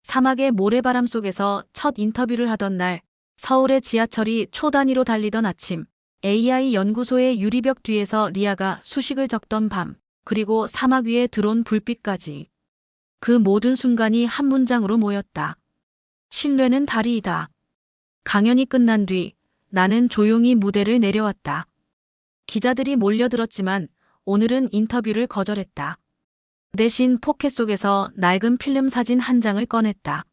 사막의 모래바람 속에서 첫 인터뷰를 하던 날, 서울의 지하철이 초단위로 달리던 아침, AI 연구소의 유리벽 뒤에서 리아가 수식을 적던 밤, 그리고 사막 위에 들어온 불빛까지. 그 모든 순간이 한 문장으로 모였다. 신뢰는 다리이다. 강연이 끝난 뒤 나는 조용히 무대를 내려왔다. 기자들이 몰려들었지만 오늘은 인터뷰를 거절했다. 대신 포켓 속에서 낡은 필름 사진 한 장을 꺼냈다.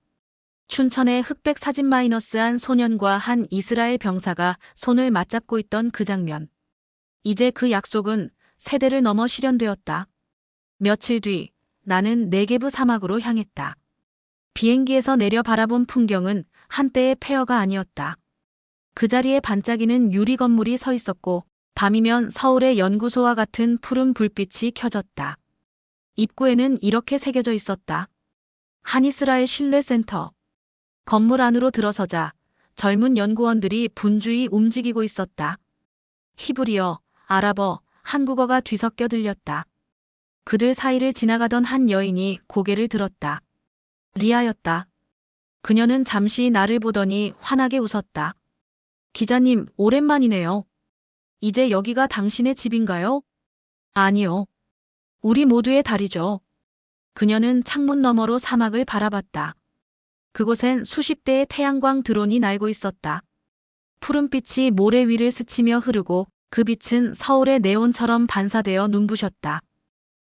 춘천의 흑백 사진 -한 소년과 한 이스라엘 병사가 손을 맞잡고 있던 그 장면. 이제 그 약속은 세대를 넘어 실현되었다. 며칠 뒤 나는 네게브 사막으로 향했다. 비행기에서 내려 바라본 풍경은 한때의 폐허가 아니었다. 그 자리에 반짝이는 유리 건물이 서 있었고 밤이면 서울의 연구소와 같은 푸른 불빛이 켜졌다. 입구에는 이렇게 새겨져 있었다. 한이스라엘 신뢰센터. 건물 안으로 들어서자 젊은 연구원들이 분주히 움직이고 있었다. 히브리어, 아랍어, 한국어가 뒤섞여 들렸다. 그들 사이를 지나가던 한 여인이 고개를 들었다. 리아였다. 그녀는 잠시 나를 보더니 환하게 웃었다. 기자님, 오랜만이네요. 이제 여기가 당신의 집인가요? 아니요. 우리 모두의 달이죠. 그녀는 창문 너머로 사막을 바라봤다. 그곳엔 수십 대의 태양광 드론이 날고 있었다. 푸른빛이 모래 위를 스치며 흐르고 그 빛은 서울의 네온처럼 반사되어 눈부셨다.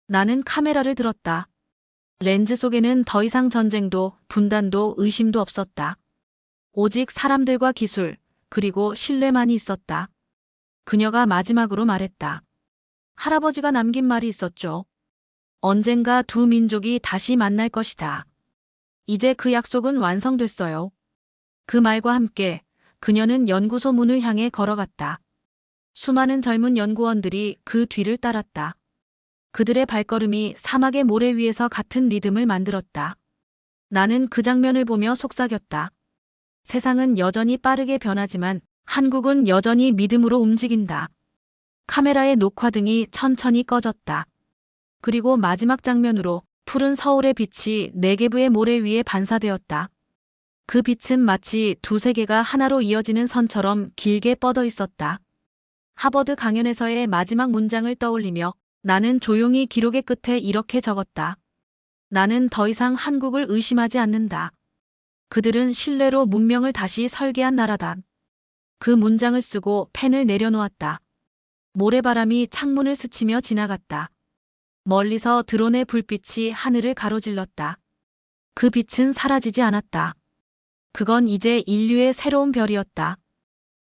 나는 카메라를 들었다. 렌즈 속에는 더 이상 전쟁도 분단도 의심도 없었다. 오직 사람들과 기술, 그리고 신뢰만이 있었다. 그녀가 마지막으로 말했다. 할아버지가 남긴 말이 있었죠. 언젠가 두 민족이 다시 만날 것이다. 이제 그 약속은 완성됐어요. 그 말과 함께 그녀는 연구소 문을 향해 걸어갔다. 수많은 젊은 연구원들이 그 뒤를 따랐다. 그들의 발걸음이 사막의 모래 위에서 같은 리듬을 만들었다. 나는 그 장면을 보며 속삭였다. 세상은 여전히 빠르게 변하지만 한국은 여전히 믿음으로 움직인다. 카메라의 녹화등이 천천히 꺼졌다. 그리고 마지막 장면으로 푸른 서울의 빛이 네게브의 모래 위에 반사되었다. 그 빛은 마치 두 세계가 하나로 이어지는 선처럼 길게 뻗어 있었다. 하버드 강연에서의 마지막 문장을 떠올리며 나는 조용히 기록의 끝에 이렇게 적었다. 나는 더 이상 한국을 의심하지 않는다. 그들은 신뢰로 문명을 다시 설계한 나라다. 그 문장을 쓰고 펜을 내려놓았다. 모래바람이 창문을 스치며 지나갔다. 멀리서 드론의 불빛이 하늘을 가로질렀다. 그 빛은 사라지지 않았다. 그건 이제 인류의 새로운 별이었다.